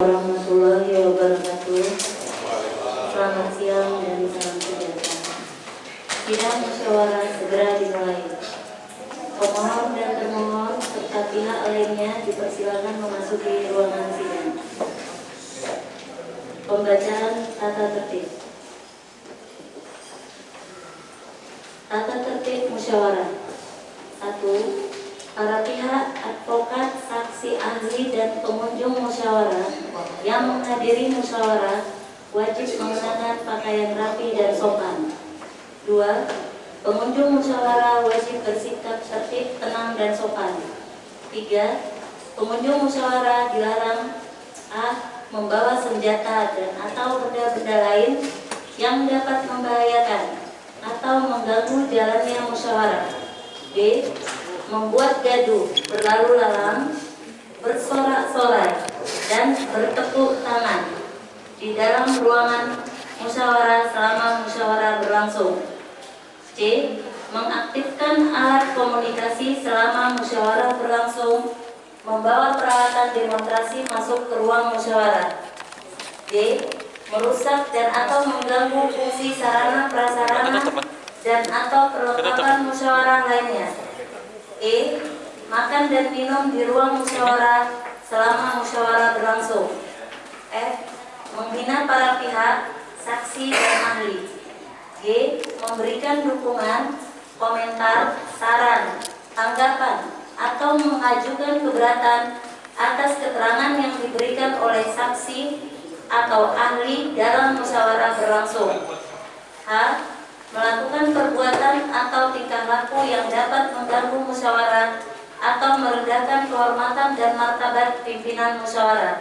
Warahmatullahi wabarakatuh. Selamat siang dan salam sejahtera. Sidang musyawarah segera dimulai. Pemohon dan termohon serta pihak lainnya dipersilakan memasuki ruangan sidang. Pembacaan tata tertib. Tata tertib musyawarah. 1. Para pihak, advokat, saksi, ahli, dan pengunjung musyawarah yang menghadiri musyawarah wajib mengenakan pakaian rapi dan sopan. 2. Pengunjung musyawarah wajib bersikap tertib, tenang, dan sopan. 3. Pengunjung musyawarah dilarang a. membawa senjata dan atau benda-benda lain yang dapat membahayakan atau mengganggu jalannya musyawarah. B. Membuat gaduh, berlalu lalang, bersorak-sorai, dan bertepuk tangan di dalam ruangan musyawarah selama musyawarah berlangsung. C. Mengaktifkan alat komunikasi selama musyawarah berlangsung, membawa peralatan demonstrasi masuk ke ruang musyawarah. D. Merusak dan atau mengganggu fungsi sarana prasarana dan atau perlengkapan musyawarah lainnya. E. Makan dan minum di ruang musyawarah selama musyawarah berlangsung. F. Menghina para pihak, saksi, dan ahli. G. Memberikan dukungan, komentar, saran, tanggapan, atau mengajukan keberatan atas keterangan yang diberikan oleh saksi atau ahli dalam musyawarah berlangsung. H. Melakukan perbuatan atau tingkah laku yang dapat mengganggu musyawarah atau merendahkan kehormatan dan martabat pimpinan musyawarah.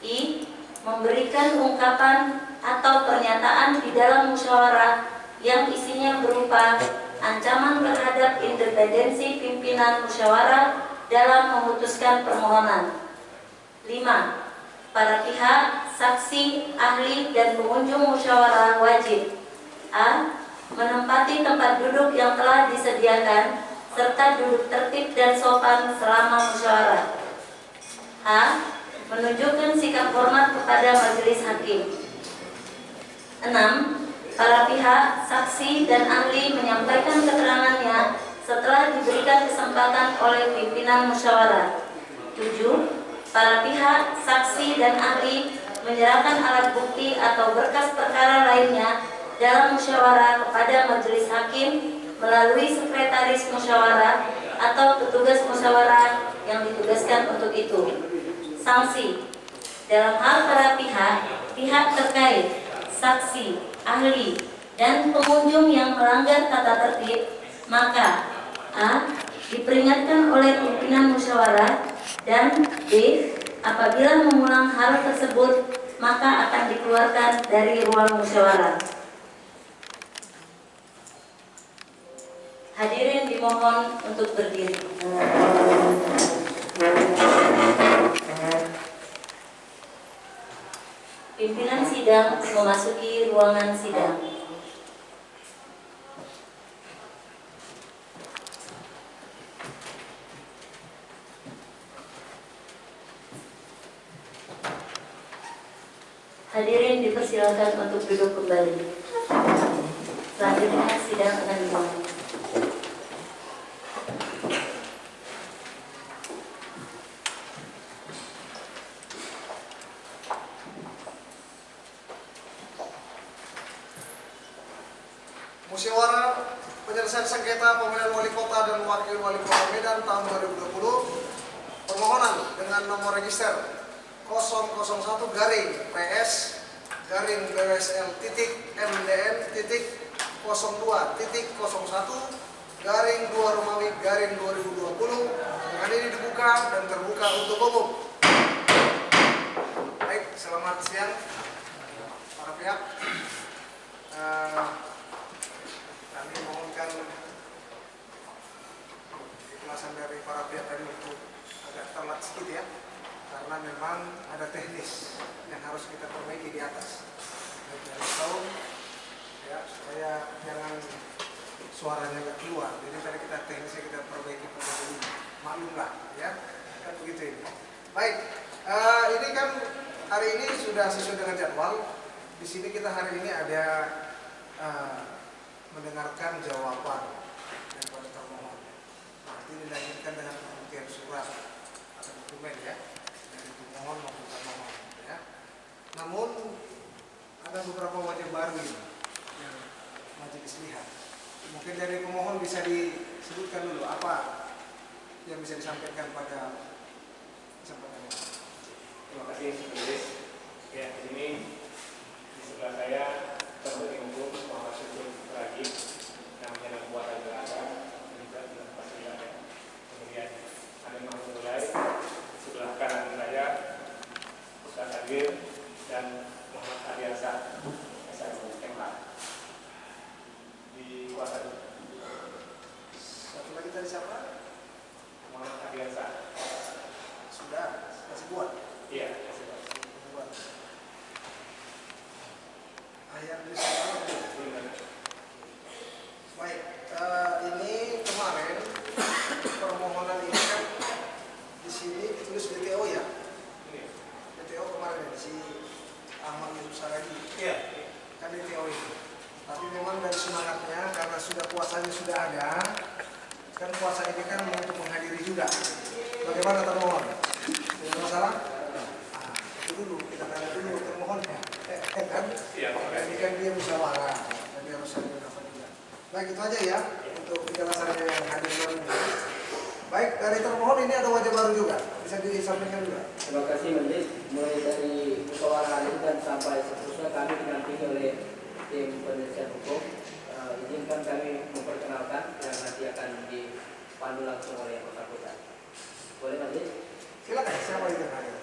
I. Memberikan ungkapan atau pernyataan di dalam musyawarah yang isinya berupa ancaman terhadap independensi pimpinan musyawarah dalam memutuskan permohonan. 5. Para pihak, saksi, ahli, dan pengunjung musyawarah wajib a. menempati tempat duduk yang telah disediakan serta duduk tertib dan sopan selama musyawarah. H. Menunjukkan sikap hormat kepada majelis hakim. 6. Para pihak, saksi, dan ahli menyampaikan keterangannya setelah diberikan kesempatan oleh pimpinan musyawarah. 7. Para pihak, saksi, dan ahli menyerahkan alat bukti atau berkas perkara lainnya dalam musyawarah kepada majelis hakim melalui sekretaris musyawarah atau petugas musyawarah yang ditugaskan untuk itu. Sanksi. Dalam hal para pihak, pihak terkait, saksi, ahli, dan pengunjung yang melanggar tata tertib, maka a. diperingatkan oleh pimpinan musyawarah, dan b. apabila mengulang hal tersebut, maka akan dikeluarkan dari ruang musyawarah. Hadirin dimohon untuk berdiri. Pimpinan sidang memasuki ruangan sidang. Hadirin dipersilakan untuk duduk kembali. Selanjutnya sidang akan dimulai. Musyawarah penyelesaian sengketa pemilihan wali kota dan wakil wali kota Medan tahun 2020. Permohonan dengan nomor register 001-BS-MDN-02.01-2 dengan ini dibuka dan terbuka untuk umum. Baik, selamat siang para pihak. Kami mohonkan ikhlasan dari para pihak tadi untuk agak telat sedikit ya, karena memang ada teknis yang harus kita perbaiki di atas. Dari tahun ya, supaya jangan suaranya nggak keluar. Jadi tadi kita teknisnya kita perbaiki dulu. Maklumlah ya, kan begitu ini. Baik, ini kan hari ini sudah sesuai dengan jadwal. Di sini kita hari ini ada mendengarkan jawaban daripada termohon. Nanti dilanjutkan dengan pembuktian surat atau dokumen ya dari pemohon maupun termohon ya. Namun ada beberapa wajah baru ini yang majelis lihat. Mungkin dari pemohon bisa disebutkan dulu apa yang bisa disampaikan pada kesempatan ini. Terima kasih, Majelis. Ya, di sini di sebelah saya terhadap hukum Muhammad Syukur Ragi yang menyandang kuasa negara juga dengan fasilitas ya. Kemudian ada Mahmud Mulai sebelah kanan saya Ustaz Adil dan Muhammad Adiasa SMK di kuasa Satu lagi tadi siapa? Muhammad Adiasa. Sudah kasih buat. Iya, Buat. Ayat di sana. Baik, ini kemarin permohonan ini kan di sini ditulis DTO ya. DTO kemarin ya, si Ahmad Yusuf Saragi. Iya. Kan DTO itu. Tapi memang dari semangatnya karena sudah kuasanya sudah ada, kan kuasa ini kan untuk menghadiri juga. Bagaimana termohon? Tidak ada masalah? Nah, itu dulu kita tanya dulu termohonnya. Kan? Iya. Ini kan dia musyawarah, jadi harus ada pendapat juga. Baik itu aja ya untuk penjelasannya yang hadir baru ini. Baik dari termohon ini ada wajah baru juga, bisa disampaikan juga. Terima kasih Majelis. Mulai dari musyawarah hari dan sampai seterusnya kami didampingi oleh tim penelitian hukum. Izinkan kami memperkenalkan yang nanti akan dipandu langsung oleh yang bersangkutan. Boleh Majelis? Silakan siapa itu yang hadir?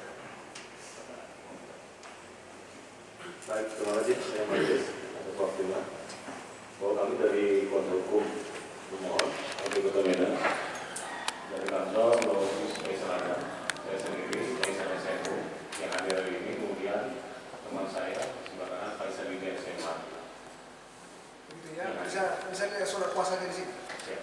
Baik, terima kasih saya Majelis atas waktunya. Bahwa kami dari kuasa hukum pemohon Wakil Kota Medan dari kantor Lawis Masyarakat saya sendiri Faisal SMU yang hadir hari ini, kemudian teman saya sebelah kanan Faisal Liga SMA. Begitu ya, bisa lihat surat kuasanya di sini. Ya.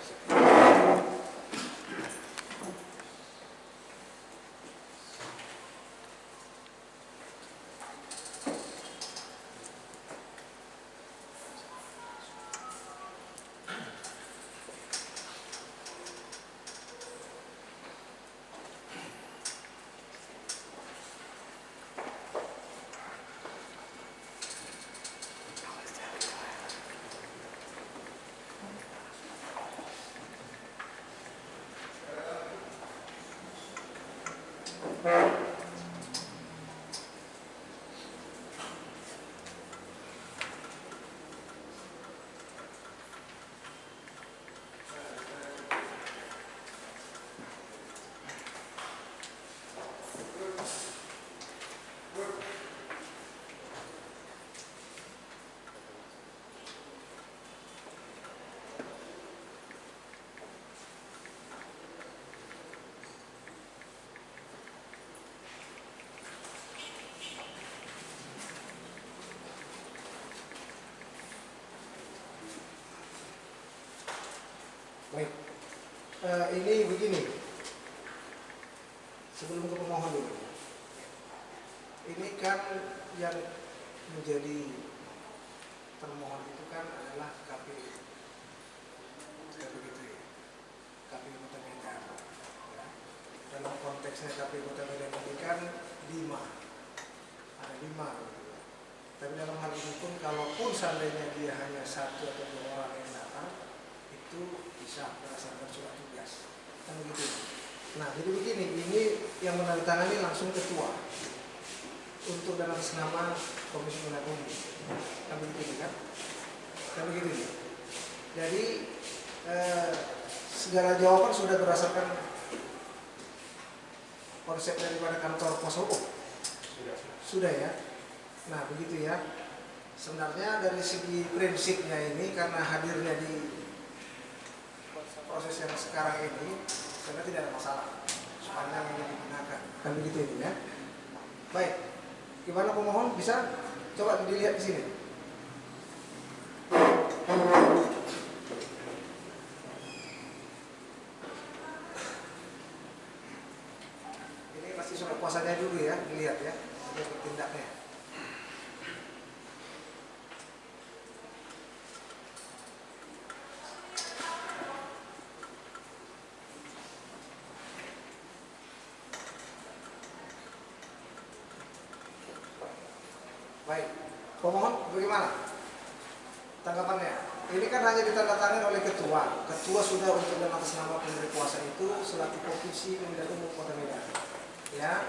Baik, ini begini. Sebelum ke pemohon dulu. Ini kan yang menjadi termohon itu kan adalah KPU. Begitu ya. KPU Kota Medan. Ya. Dalam konteksnya KPU Kota Medan ini kan 5. Ada 5. Tapi dalam hal ini pun kalaupun seandainya dia hanya 1 atau 2 orang yang datang, itu bisa berdasarkan surat tugas. Kan begitu. Nah, jadi begini, ini yang menandatangani langsung ketua untuk dalam nama Komisi Pemilihan Umum. Kan begitu kan? Kan begitu. Jadi segala jawaban sudah berdasarkan konsep daripada kantor kuasa hukum. Sudah ya. Nah, begitu ya. Sebenarnya dari segi prinsipnya ini karena hadirnya di proses yang sekarang ini sebenarnya tidak ada masalah sepanjang ini digunakan. Kan begitu ini ya. Baik. Gimana pemohon bisa coba dilihat di sini. Ini pasti surat kuasanya dulu ya, dilihat ya. dia bertindaknya. Baik, pemohon bagaimana tanggapannya? Ini kan hanya ditandatangani oleh ketua. Ketua sudah untuk mengatasnamakan dari kuasa itu selaku Komisi Pemilihan Umum Kota Medan. Ya,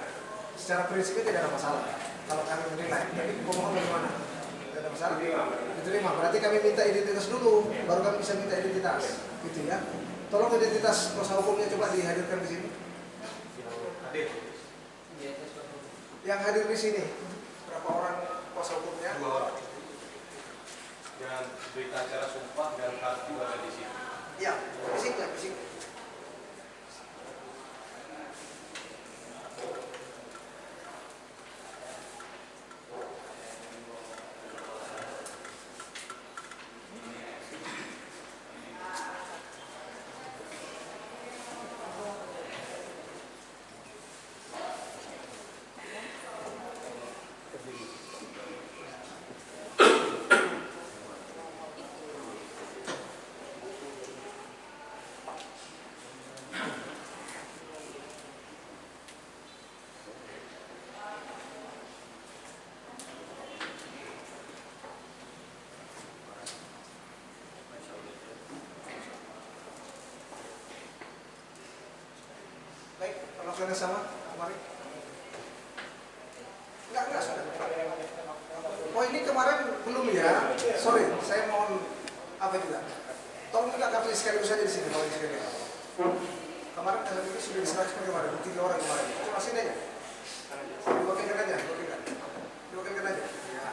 secara prinsipnya tidak ada masalah. Kalau kami menilai, tapi pemohon bagaimana? Tidak ada masalah. Diterima. Berarti kami minta identitas dulu, baru kami bisa minta identitas. Gitu ya. Tolong identitas kuasa hukumnya coba dihadirkan di sini. Hadir. Yang hadir di sini berapa orang kuasa hukumnya? 2 orang. Dan berita acara sumpah dan kartu ada di sini. Ya, bisik ya, bisik. Baik, perlakuannya sama kemarin. Enggak, sudah. Oh ini kemarin belum ya? Sorry, saya mohon apa juga. Tolong juga kami sekaligus saja di sini, kalau di sini. Kemarin ini sudah diserahkan kemarin, 3 orang kemarin. Cuma sini aja. Diwakilkan aja, diwakilkan aja. Ya.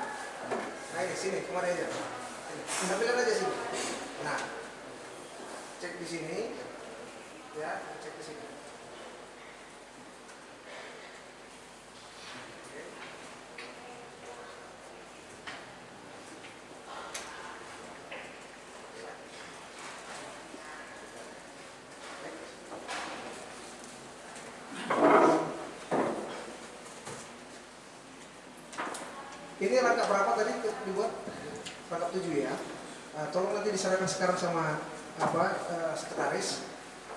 Nah ini sini, kemarin aja. Sini. Ambilkan aja sini. Nah, cek di sini, ya, cek di sini. Ini rangkap berapa tadi dibuat? Rangkap 7 ya. Tolong nanti diserahkan sekarang sama sekretaris.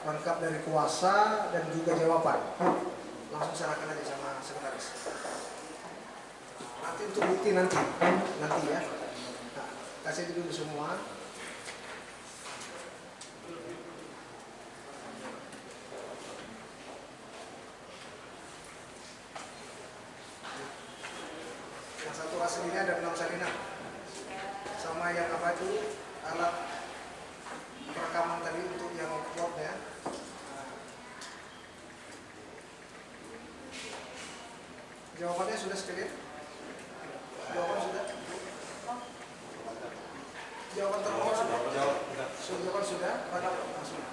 Rangkap dari kuasa dan juga jawaban. Langsung serahkan aja sama sekretaris. Nanti untuk bukti nanti ya. Nah, kasih dulu semua. Aslinya ada 6 salinan sama yang apa itu alat perekaman tadi untuk yang uploadnya. Jawabannya sudah sekalian? Jawaban sudah? Jawaban termohon sudah? Jawaban sudah? Sudah.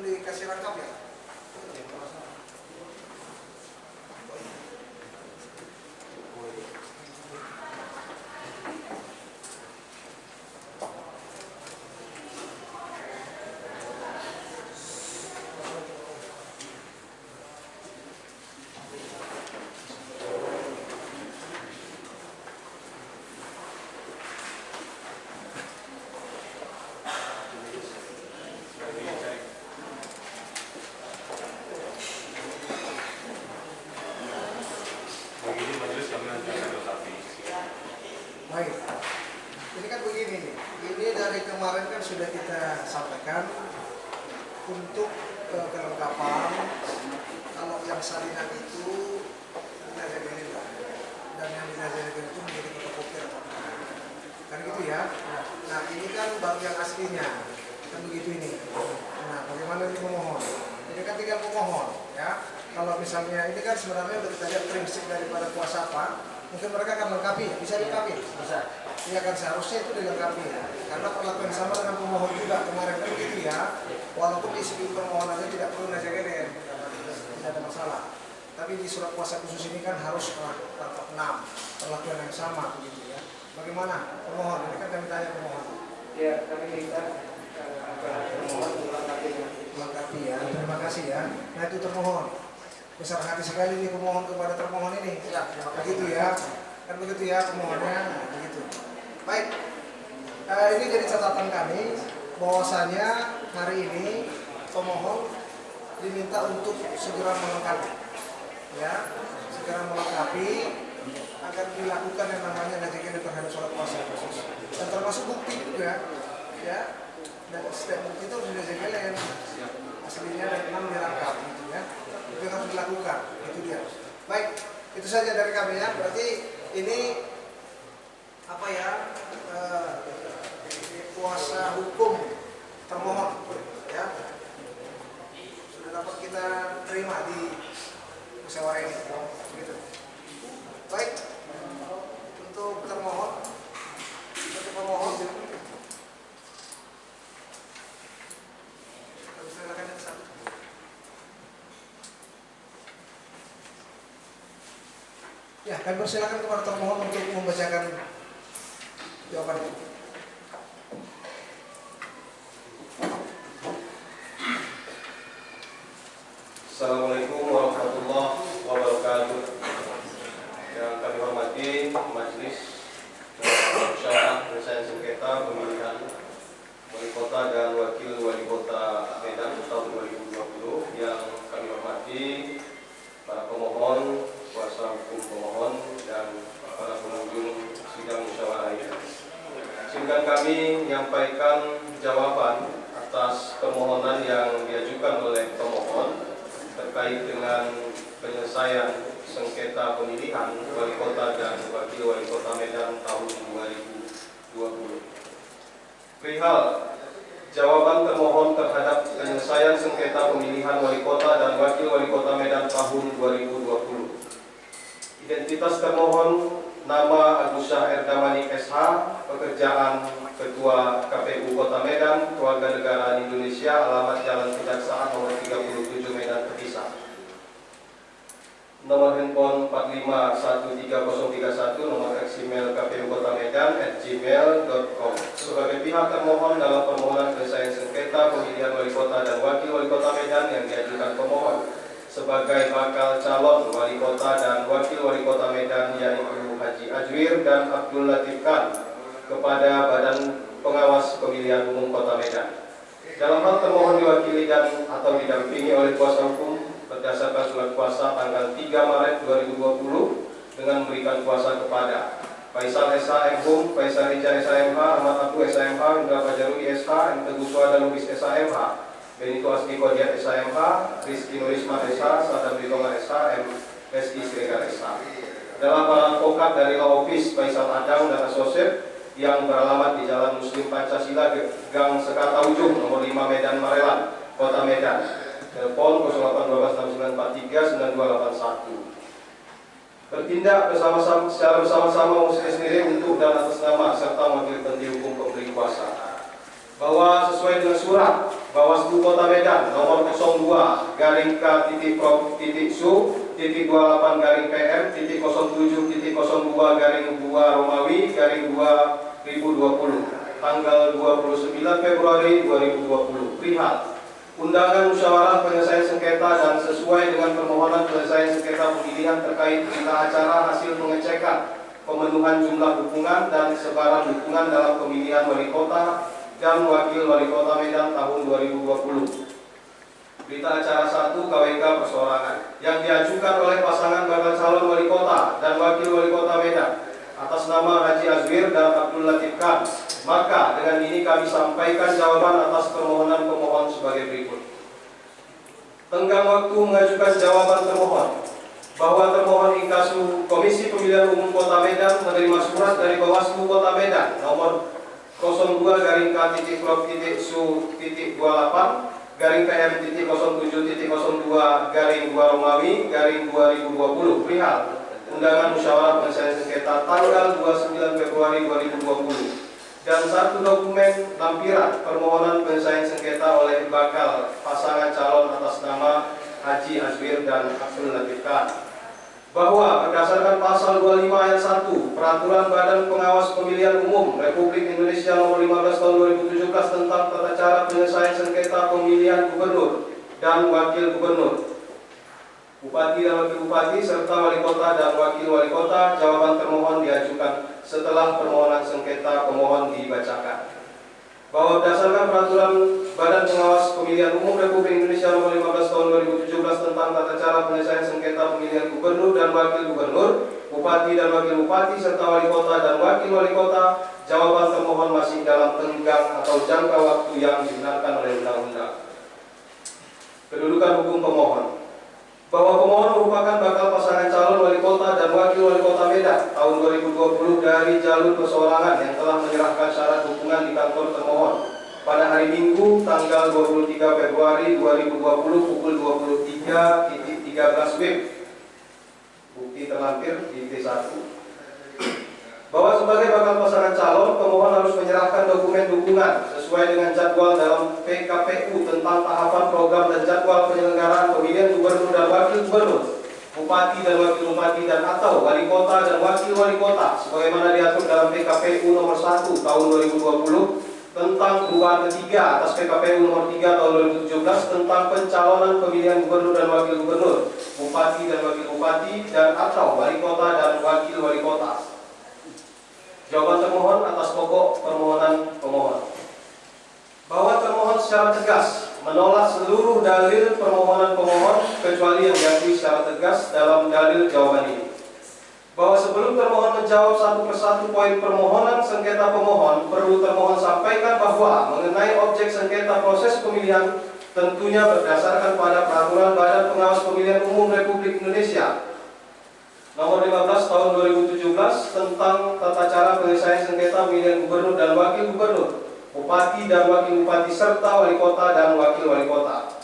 Dikasih rangkap ya? Baik, ini kan begini nih, ini dari kemarin kan sudah kita sampaikan untuk kelengkapan. Kalau yang salinan itu dinazarin dan yang dinazarin itu menjadi fotokopir kan gitu ya. Nah ini kan baru yang aslinya kan begitu ini. Nah bagaimana ini pemohon? Ini kan tinggal pemohon ya. Kalau misalnya ini kan sebenarnya udah kita lihat prinsip daripada kuasa apa, mungkin mereka akan lengkapi, bisa dilengkapi. Bisa. Iya kan seharusnya itu dilengkapi ya. Karena perlakuan sama dengan pemohon juga kemarin kan gitu ya. Walaupun di segi permohonannya tidak perlu nazarin, tidak ada masalah. Tapi di surat kuasa khusus ini kan harus lengkap 6 perlakuan yang sama begitu ya. Bagaimana pemohon? Ini kan kami tanya pemohon. Ya, kami minta pemohon Melengkapi ya. Terima kasih ya. Nah itu termohon. Besar hati sekali nih pemohon kepada termohon ini. Ya, begitu ya. Kan begitu ya pemohonnya. Nah, begitu. Baik. Ini jadi catatan kami bahwasanya hari ini pemohon diminta untuk segera melengkapi. Ya, segera melengkapi agar dilakukan yang namanya nazakin terhadap sholat puasa khusus. Dan termasuk bukti juga. Ya. Dan setiap bukti itu harus dijagalin aslinya dan 6 dirangkap gitu ya. Itu yang harus dilakukan, itu dia. Baik, itu saja dari kami ya. Berarti ini apa ya? Kuasa hukum termohon ya. Sudah dapat kita terima di musyawarah ini. Gitu. Baik. Untuk termohon, untuk pemohon ya, kami persilakan kepada termohon untuk membacakan jawabannya. Assalamualaikum warahmatullahi wabarakatuh. Yang kami hormati Majelis Musyawarah Penyelesaian Sengketa Pemilihan Wali Kota dan Wakil Wali Kota Medan tahun 2020. Yang kami hormati para pemohon, kuasa hukum pemohon, dan para pengunjung sidang musyawarah ini. Izinkan kami menyampaikan jawaban atas permohonan yang diajukan oleh pemohon terkait dengan penyelesaian sengketa pemilihan Wali Kota dan Wakil Wali Kota Medan tahun 2020. Perihal jawaban termohon terhadap penyelesaian sengketa pemilihan Wali Kota dan Wakil Wali Kota Medan tahun 2020. Identitas termohon: nama Agus Syah Erdamani SH, pekerjaan Ketua KPU Kota Medan, Keluarga Negaraan Indonesia, alamat Jalan Kejaksaan nomor 37 Medan terpisah. Nomor handphone 4513031, nomor email KPU Kota Medan @gmail.com. Sebagai pihak termohon dalam permohonan penyelesaian sengketa pemilihan Wali Kota dan Wakil Wali Kota Medan yang diajukan pemohon sebagai bakal calon Wali Kota dan Wakil Wali Kota Medan, yaitu Haji Ajwir dan Abdul Latif Khan, kepada Badan Pengawas Pemilihan Umum Kota Medan. Dalam hal termohon diwakili dan atau didampingi oleh kuasa hukum berdasarkan surat kuasa tanggal 3 Maret 2020 dengan memberikan kuasa kepada Faisal SH MHum, Faisal Rica SHMH, Ahmad Abdu SHMH, Indra Fajarudi SH, M. Teguh Suada Lubis SHMH, Benito Asti Kodiat SHMH, Rizky Nurisma SH, Sadam Ditonga SH, MSI Siregar SH. Dalam para advokat dari Law Office Faisal Adang dan Asosiat yang beralamat di Jalan Muslim Pancasila, Gang Sekata Ujung, nomor 5 Medan Marelan, Kota Medan. Telepon 081269239281. Bertindak secara bersama-sama sendiri untuk dan atas nama serta wakil penting hukum pemberi kuasa. Bahwa sesuai dengan surat Bawaslu Kota Medan nomor 02-K-PP-PM-07-02-2 Romawi-2020 tanggal 29 Februari 2020 perihal undangan musyawarah penyelesaian sengketa dan sesuai dengan permohonan penyelesaian sengketa pemilihan terkait berita acara hasil pengecekan pemenuhan jumlah dukungan dan sebaran dukungan dalam pemilihan Wali Kota dan Wakil Wali Kota Medan tahun 2020. Berita acara 1 KWK persorangan yang diajukan oleh pasangan bakal calon Wali Kota dan Wakil Wali Kota Medan atas nama Haji Azwir dan Abdul Latif Khan. Maka dengan ini kami sampaikan jawaban atas permohonan pemohon sebagai berikut. Tenggang waktu mengajukan jawaban termohon bahwa termohon inkasu Komisi Pemilihan Umum Kota Medan menerima surat dari Bawaslu Kota Medan nomor 02-K-Pro.PM.07.2 perihal undangan musyawarah penyelesaian sengketa tanggal 29 Februari 2020 dan satu dokumen lampiran permohonan penyelesaian sengketa oleh bakal pasangan calon atas nama Haji Azwir dan Abdul Latif Khan, bahwa berdasarkan pasal 25 ayat 1 Peraturan Badan Pengawas Pemilihan Umum Republik Indonesia nomor 15 tahun 2017 tentang tata cara penyelesaian sengketa pemilihan gubernur dan wakil gubernur, bupati dan wakil bupati, serta wali kota dan wakil wali kota, jawaban termohon diajukan setelah permohonan sengketa pemohon dibacakan. Bahwa berdasarkan Peraturan Badan Pengawas Pemilihan Umum Republik Indonesia nomor 15 tahun 2017 tentang tata cara penyelesaian sengketa pemilihan gubernur dan wakil gubernur, bupati dan wakil bupati, serta wali kota dan wakil wali kota, jawaban termohon masih dalam tenggang atau jangka waktu yang dibenarkan oleh undang-undang. Kedudukan hukum pemohon. Bahwa pemohon merupakan bakal pasangan calon wali kota dan wakil wali kota Medan tahun 2020 dari jalur perseorangan yang telah menyerahkan syarat dukungan di kantor termohon pada hari Minggu tanggal 23 Februari 2020 pukul 23.13 WIB. Bukti terlampir di T1. Bahwa sebagai bakal pasangan calon, pemohon harus menyerahkan dokumen dukungan sesuai dengan jadwal dalam PKPU tentang tahapan program dan jadwal penyelenggaraan pemilihan gubernur dan wakil gubernur, bupati dan wakil bupati dan atau wali kota dan wakil wali kota sebagaimana diatur dalam PKPU nomor 1 tahun 2020 tentang perubahan ketiga atas PKPU nomor 3 tahun 2017 tentang pencalonan pemilihan gubernur dan wakil gubernur, bupati dan wakil bupati dan atau wali kota dan wakil wali kota. Jawaban termohon atas pokok permohonan pemohon. Bahwa termohon secara tegas menolak seluruh dalil permohonan pemohon kecuali yang diakui secara tegas dalam dalil jawaban ini. Bahwa sebelum termohon menjawab satu persatu poin permohonan sengketa pemohon, perlu termohon sampaikan bahwa mengenai objek sengketa proses pemilihan tentunya berdasarkan pada Peraturan Badan Pengawas Pemilihan Umum Republik Indonesia nomor 15 tahun 2017 tentang tata cara penyelesaian sengketa pemilihan gubernur dan wakil gubernur, bupati dan wakil bupati, serta wali kota dan wakil wali kota.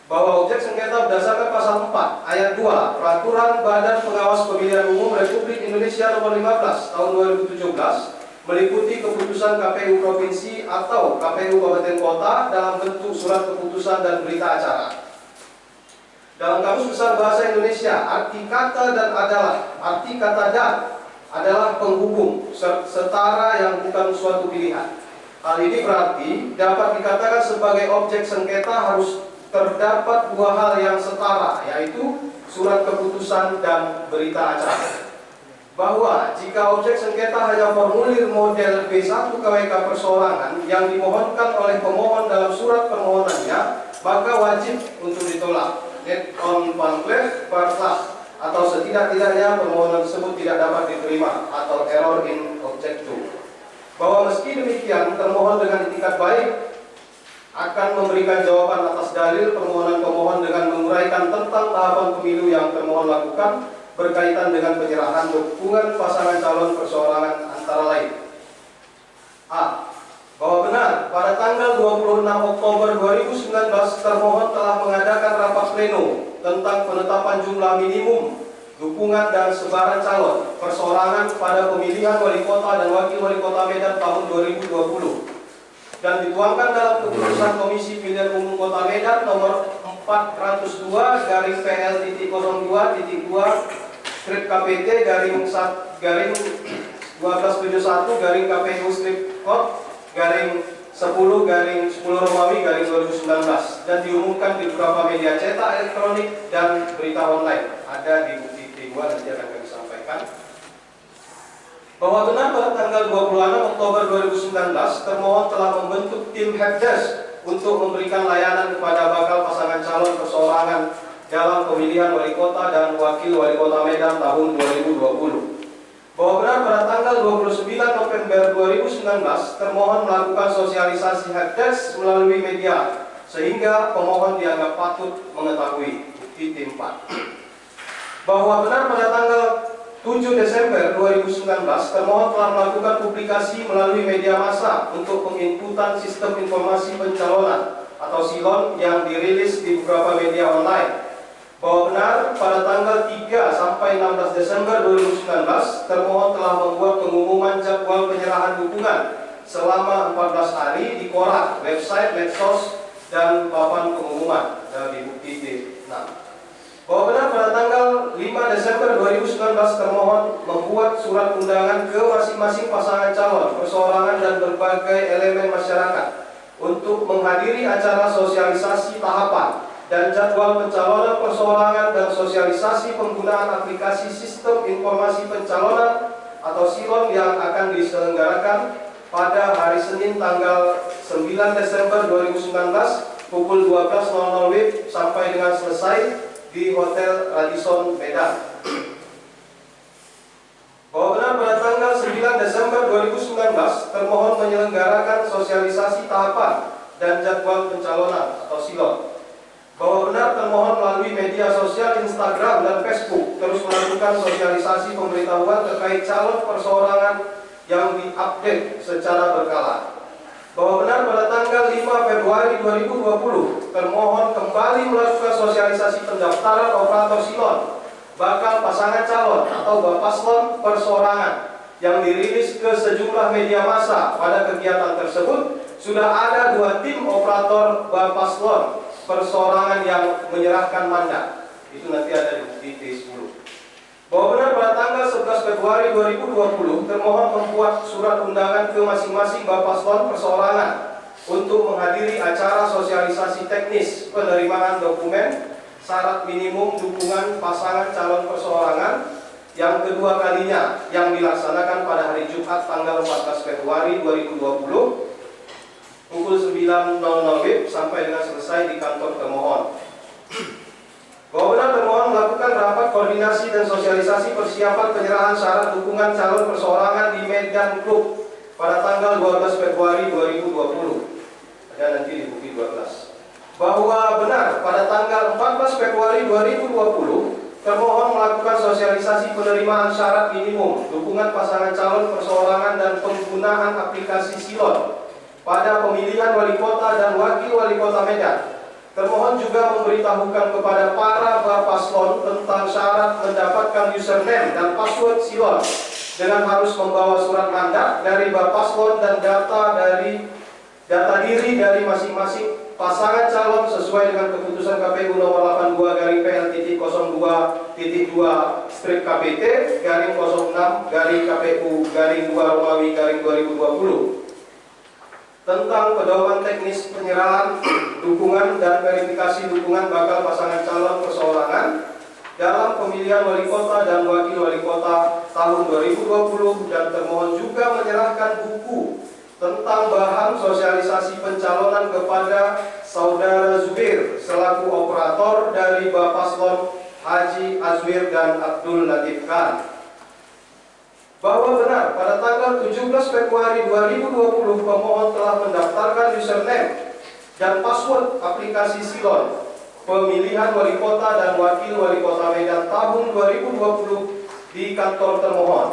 Bahwa objek sengketa berdasarkan pasal 4 ayat 2 Peraturan Badan Pengawas Pemilihan Umum Republik Indonesia nomor 15 tahun 2017 meliputi keputusan KPU Provinsi atau KPU Kabupaten Kota dalam bentuk surat keputusan dan berita acara. Dalam Kamus Besar Bahasa Indonesia, arti kata dan adalah penghubung, setara yang bukan suatu pilihan. Hal ini berarti dapat dikatakan sebagai objek sengketa harus terdapat dua hal yang setara, yaitu surat keputusan dan berita acara. Bahwa jika objek sengketa hanya formulir model B1 KWK perseorangan yang dimohonkan oleh pemohon dalam surat permohonannya, maka wajib untuk ditolak. Net on pamphlet partlah atau setidak-tidaknya permohonan tersebut tidak dapat diterima atau error in objectu. Bahwa meski demikian termohon dengan itikat baik akan memberikan jawaban atas dalil permohonan pemohon dengan menguraikan tentang tahapan pemilu yang termohon lakukan berkaitan dengan penyerahan dukungan pasangan calon perseorangan antara lain. A. Bahwa benar pada tanggal 26 Oktober 2019 termohon telah mengadakan rapat pleno tentang penetapan jumlah minimum dukungan dan sebaran calon perseorangan pada pemilihan wali kota dan wakil wali kota Medan tahun 2020 dan dituangkan dalam keputusan Komisi Pemilihan Umum Kota Medan nomor 402/TT02/KPT/KPU/KPU-10/10 dan diumumkan di beberapa media cetak elektronik dan berita online. Ada di bukti T2 nanti akan kami sampaikan. Bahwa benar pada tanggal 26 Oktober 2019 termohon telah membentuk tim helpdesk untuk memberikan layanan kepada bakal pasangan calon perseorangan dalam pemilihan wali kota dan wakil wali kota Medan tahun 2020. bahwa benar pada tanggal 29 November 2019 termohon melakukan sosialisasi helpdesk melalui media sehingga pemohon dianggap patut mengetahui. Bukti Tim 4. Bahwa benar pada tanggal 7 Desember 2019 termohon telah melakukan publikasi melalui media massa untuk penginputan sistem informasi pencalonan atau SILON yang dirilis di beberapa media online. Bahwa benar pada tanggal 3 sampai 16 Desember 2019 termohon telah membuat pengumuman jadwal penyerahan dukungan selama 14 hari di koran, website, medsos, dan papan pengumuman dari bukti D6. Bahwa benar pada tanggal 5 Desember 2019 termohon membuat surat undangan ke masing-masing pasangan calon, perseorangan, dan berbagai elemen masyarakat untuk menghadiri acara sosialisasi tahapan dan jadwal pencalonan perseorangan dan sosialisasi penggunaan aplikasi sistem informasi pencalonan atau SILON yang akan diselenggarakan pada hari Senin tanggal 9 Desember 2019 pukul 12.00 WIB sampai dengan selesai di Hotel Radisson Medan. Bahwa benar pada tanggal 9 Desember 2019 termohon menyelenggarakan sosialisasi tahapan dan jadwal pencalonan atau SILON. Bahwa benar termohon melalui media sosial Instagram dan Facebook terus melakukan sosialisasi pemberitahuan terkait calon perseorangan yang diupdate secara berkala. Bahwa benar pada tanggal 5 Februari 2020 termohon kembali melakukan sosialisasi pendaftaran operator SILON bakal pasangan calon atau Bapaslon perseorangan yang dirilis ke sejumlah media massa. Pada kegiatan tersebut sudah ada 2 tim operator Bapaslon perseorangan yang menyerahkan mandat. Itu nanti ada di bukti T10. Bahwa benar pada tanggal 11 Februari 2020 termohon membuat surat undangan ke masing-masing Bapaslon perseorangan untuk menghadiri acara sosialisasi teknis penerimaan dokumen syarat minimum dukungan pasangan calon perseorangan yang kedua kalinya yang dilaksanakan pada hari Jumat tanggal 14 Februari 2020 pukul 9.00 WIB sampai dengan selesai di kantor termohon. Bahwa benar termohon melakukan rapat koordinasi dan sosialisasi persiapan penyerahan syarat dukungan calon perseorangan di Medan Club pada tanggal 12 Februari 2020. Ada nanti di bukti 12. Bahwa benar pada tanggal 14 Februari 2020 termohon melakukan sosialisasi penerimaan syarat minimum dukungan pasangan calon perseorangan dan penggunaan aplikasi SILON pada pemilihan wali kota dan wakil wali kota Medan. Termohon juga memberitahukan kepada para Bapaslon tentang syarat mendapatkan username dan password SILON dengan harus membawa surat mandat dari Bapaslon dan data diri dari masing-masing pasangan calon sesuai dengan keputusan KPU nomor 82-PL-06-KPT-02/KPU-2-2020 tentang pedoman teknis penyerahan dukungan dan verifikasi dukungan bakal pasangan calon perseorangan dalam pemilihan wali kota dan wakil wali kota tahun 2020, dan termohon juga menyerahkan buku tentang bahan sosialisasi pencalonan kepada Saudara Zubir selaku operator dari Bapaslon Haji Azwir dan Abdul Latif Khan. Bahwa benar pada tanggal 17 Februari 2020 pemohon telah mendaftarkan username dan password aplikasi SILON pemilihan wali kota dan wakil wali kota Medan tahun 2020 di kantor termohon.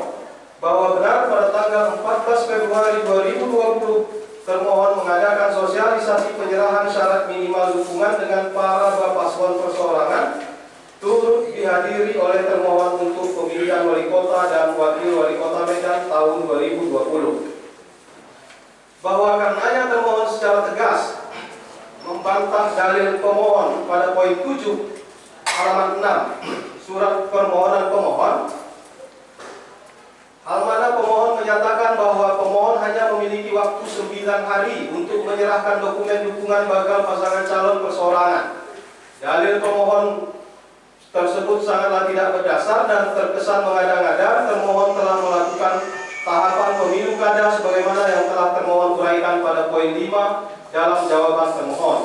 Bahwa benar pada tanggal 14 Februari 2020 termohon mengadakan sosialisasi penyerahan syarat minimal dukungan dengan para Bapaslon perseorangan turut dihadiri oleh termohon untuk pemilihan wali kota dan wakil wali kota Medan tahun 2020. Bahwa karenanya termohon secara tegas membantah dalil pemohon pada poin 7 halaman 6 surat permohonan pemohon, hal mana pemohon menyatakan bahwa pemohon hanya memiliki waktu 9 hari untuk menyerahkan dokumen dukungan bakal pasangan calon perseorangan. Dalil pemohon tersebut sangatlah tidak berdasar dan terkesan mengada-ngada. Termohon telah melakukan tahapan pemilu kada sebagaimana yang telah termohon uraikan pada poin 5 dalam jawaban termohon.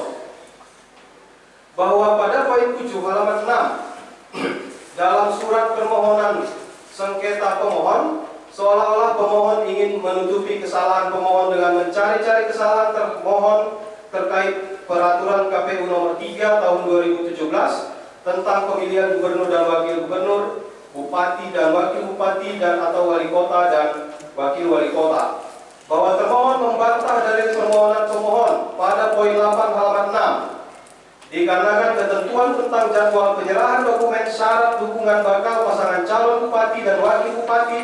Bahwa pada poin 7 halaman 6 dalam surat permohonan sengketa sengketa pemohon, seolah-olah pemohon ingin menutupi kesalahan pemohon dengan mencari-cari kesalahan termohon terkait peraturan KPU nomor 3 tahun 2017 tentang pemilihan gubernur dan wakil gubernur, bupati dan wakil bupati dan atau wali kota dan wakil wali kota. Bahwa termohon membantah dari permohonan pemohon pada poin 8 halaman 6 dikarenakan ketentuan tentang jadwal penyerahan dokumen syarat dukungan bakal pasangan calon bupati dan wakil bupati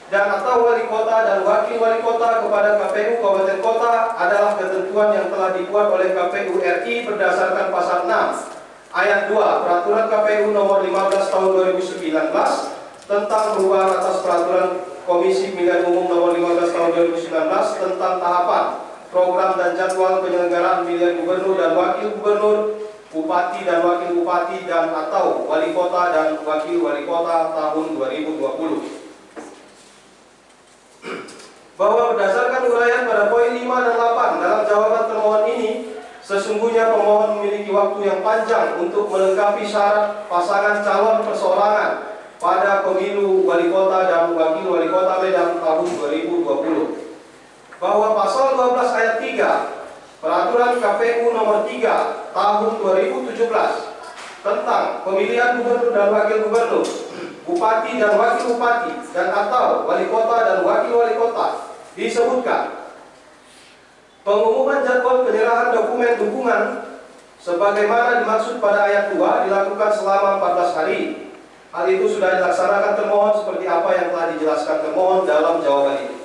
dan atau wali kota dan wakil wali kota kepada KPU Kabupaten Kota adalah ketentuan yang telah dibuat oleh KPU RI berdasarkan pasal 6 ayat 2 Peraturan KPU nomor 15 tahun 2019 tentang perubahan atas peraturan Komisi Pemilihan Umum nomor 15 tahun 2019 tentang tahapan, program dan jadwal penyelenggaraan pemilihan gubernur dan wakil gubernur, bupati dan wakil bupati dan atau wali kota dan wakil wali kota tahun 2020. Bahwa berdasarkan uraian pada poin 5 dan 8 dalam jawaban termohon ini, sesungguhnya pemohon memiliki waktu yang panjang untuk melengkapi syarat pasangan calon perseorangan pada pemilu wali kota dan wakil wali kota Medan tahun 2020. Bahwa pasal 12 ayat 3 Peraturan KPU nomor 3 tahun 2017 tentang pemilihan gubernur dan wakil gubernur, bupati dan wakil bupati dan atau wali kota dan wakil wali kota disebutkan pengumuman jadwal penyerahan dokumen dukungan sebagaimana dimaksud pada ayat 2 dilakukan selama 14 hari. Hal itu sudah dilaksanakan termohon seperti apa yang telah dijelaskan termohon dalam jawaban ini.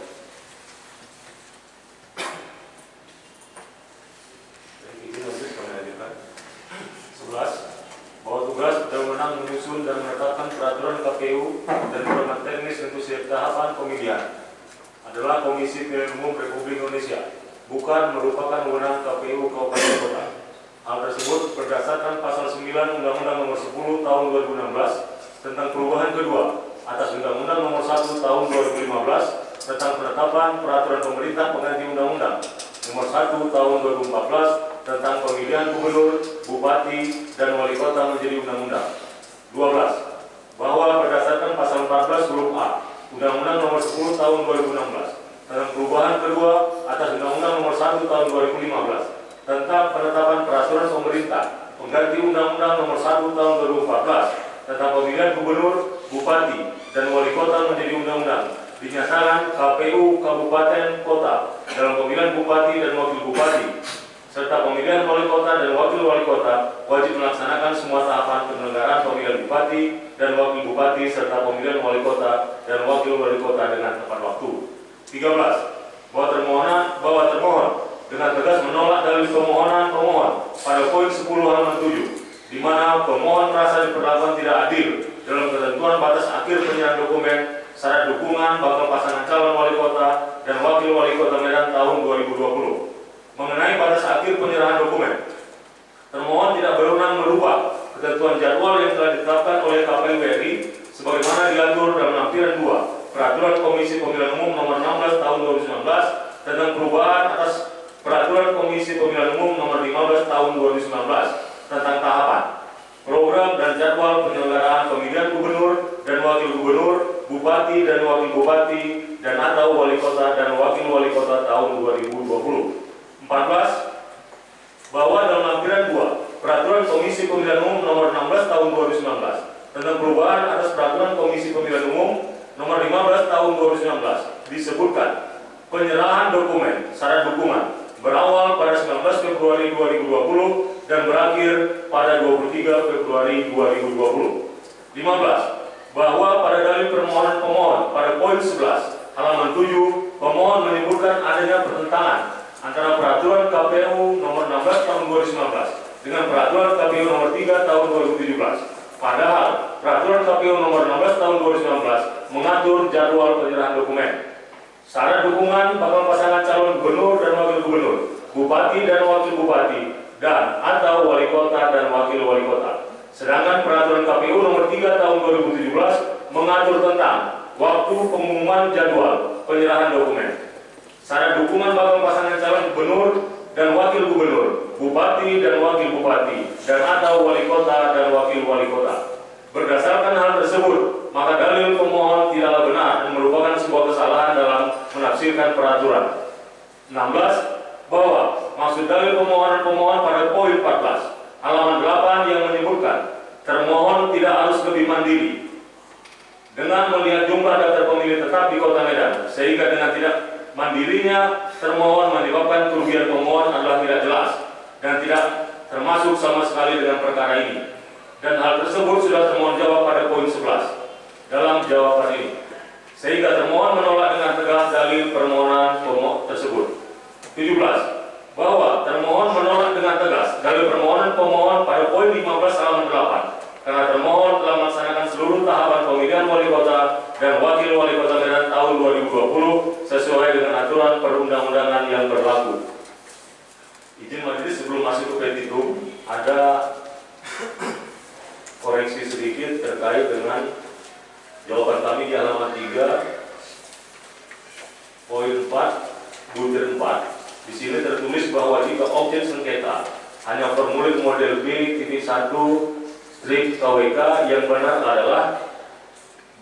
Bahwa tugas dan wewenang menyusun dan menetapkan peraturan KPU dan format teknis untuk setiap tahapan pemilihan adalah Komisi Pemilihan Umum Republik Indonesia, bukan merupakan wewenang KPU Kabupaten Kota. Hal tersebut berdasarkan pasal 9 Undang-Undang Nomor 10 Tahun 2016 tentang perubahan kedua atas Undang-Undang Nomor 1 Tahun 2015 tentang penetapan peraturan pemerintah pengganti Undang-Undang Nomor 1 Tahun 2014 tentang pemilihan gubernur, bupati, dan wali kota menjadi undang-undang. 12. Bahwa berdasarkan pasal 14 huruf A Undang-Undang Nomor 10 Tahun 2016 tentang perubahan kedua atas Undang-Undang Nomor 1 Tahun 2015 tentang penetapan peraturan pemerintah pengganti Undang-Undang Nomor 1 Tahun 2014 tentang pemilihan gubernur, bupati, dan wali kota menjadi undang-undang, dinyatakan KPU Kabupaten Kota dalam pemilihan bupati dan wakil bupati serta pemilihan wali kota dan wakil wali kota wajib melaksanakan semua tahapan penyelenggaraan pemilihan bupati dan wakil bupati serta pemilihan wali kota dan wakil wali kota dengan tepat waktu. 13. Bahwa termohon dengan tegas menolak dalil permohonan pemohon pada poin 10 halaman 7 di mana pemohon merasa diperlakukan tidak adil dalam ketentuan batas akhir penyerahan dokumen syarat dukungan bakal pasangan calon wali kota dan wakil wali kota Medan tahun 2020. Mengenai batas akhir penyerahan dokumen, termohon tidak berwenang merubah ketentuan jadwal yang telah ditetapkan oleh KPU RI sebagaimana diatur dalam lampiran 2 Peraturan Komisi Pemilihan Umum Nomor 16 Tahun 2019 tentang perubahan atas Peraturan Komisi Pemilihan Umum Nomor 15 Tahun 2019 tentang tahapan, program dan jadwal penyelenggaraan pemilihan gubernur dan wakil gubernur, bupati dan wakil bupati dan atau wali kota dan wakil wali kota tahun 2020. 14. Bahwa dalam lampiran 2 Peraturan Komisi Pemilihan Umum Nomor 16 Tahun 2019 tentang perubahan atas Peraturan Komisi Pemilihan Umum Nomor 15 Tahun 2019 disebutkan penyerahan dokumen syarat dukungan berawal pada 19 Februari 2020 dan berakhir pada 23 Februari 2020. 15. Bahwa pada dalil permohonan pemohon pada poin 11 halaman 7 pemohon menyebutkan adanya pertentangan antara peraturan KPU nomor 16 tahun 2019 dengan peraturan KPU nomor 3 tahun 2017. Padahal peraturan KPU nomor 16 tahun 2019 mengatur jadwal penyerahan dokumen, syarat dukungan bakal pasangan calon gubernur dan wakil gubernur, bupati dan wakil bupati, dan atau wali kota dan wakil wali kota. Sedangkan peraturan KPU nomor 3 tahun 2017 mengatur tentang waktu pengumuman jadwal penyerahan dokumen, syarat dukungan bakal pasangan calon gubernur dan wakil gubernur, bupati dan wakil bupati, dan atau wali kota dan wakil wali kota. Berdasarkan hal tersebut, maka dalil pemohon tidaklah benar dan merupakan sebuah kesalahan dalam menafsirkan peraturan. 16. Bahwa maksud dalil pemohon pada poin 14 halaman 8 yang menyebutkan termohon tidak harus lebih mandiri dengan melihat jumlah daftar pemilih tetap di Kota Medan, sehingga dengan tidak mandirinya termohon menyebabkan kerugian pemohon adalah tidak jelas dan tidak termasuk sama sekali dengan perkara ini. Dan hal tersebut sudah termohon jawab pada poin 11 dalam jawaban ini, sehingga termohon menolak dengan tegas dalil permohonan pemohon tersebut. 17. Bahwa termohon menolak dengan tegas dalil permohonan pemohon pada poin 15 halaman 8 karena termohon telah melaksanakan seluruh tahapan pemilihan wali kota dan wakil wali kota Medan tahun 2020 sesuai dengan aturan perundang-undangan yang berlaku. Izin majelis sebelum masuk ke petitum, ada koreksi sedikit terkait dengan jawaban kami di halaman 3 poin 4 butir 4. Di sini tertulis bahwa jika objek sengketa hanya formulir model B.1 strip KWK, yang benar adalah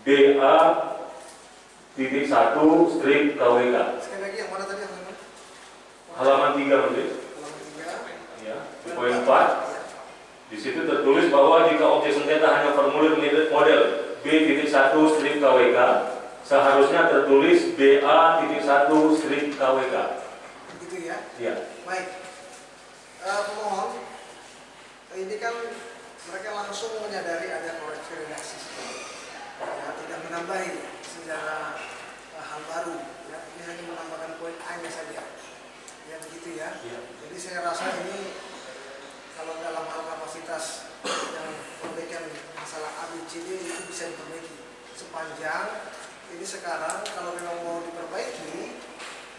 BA.1 strip KWK. Sekali lagi yang mana tadi yang mana? Halaman 3 majelis. Halaman 3. Ya, di poin 4. Di situ tertulis bahwa jika objek sengketa hanya formulir model B.1 strip KWK, seharusnya tertulis BA.1 strip KWK. Begitu ya? Iya. Baik. Pemohon, ini kan mereka langsung menyadari ada koreksi redaksi, ya, tidak menambahi secara hal baru, ya. Ini hanya menambahkan poin A-nya saja, ya begitu ya. Iya. Jadi saya rasa ini kalau dalam hal kapasitas yang perbaikan masalah A, B, C, D itu bisa diperbaiki sepanjang ini sekarang kalau memang mau diperbaiki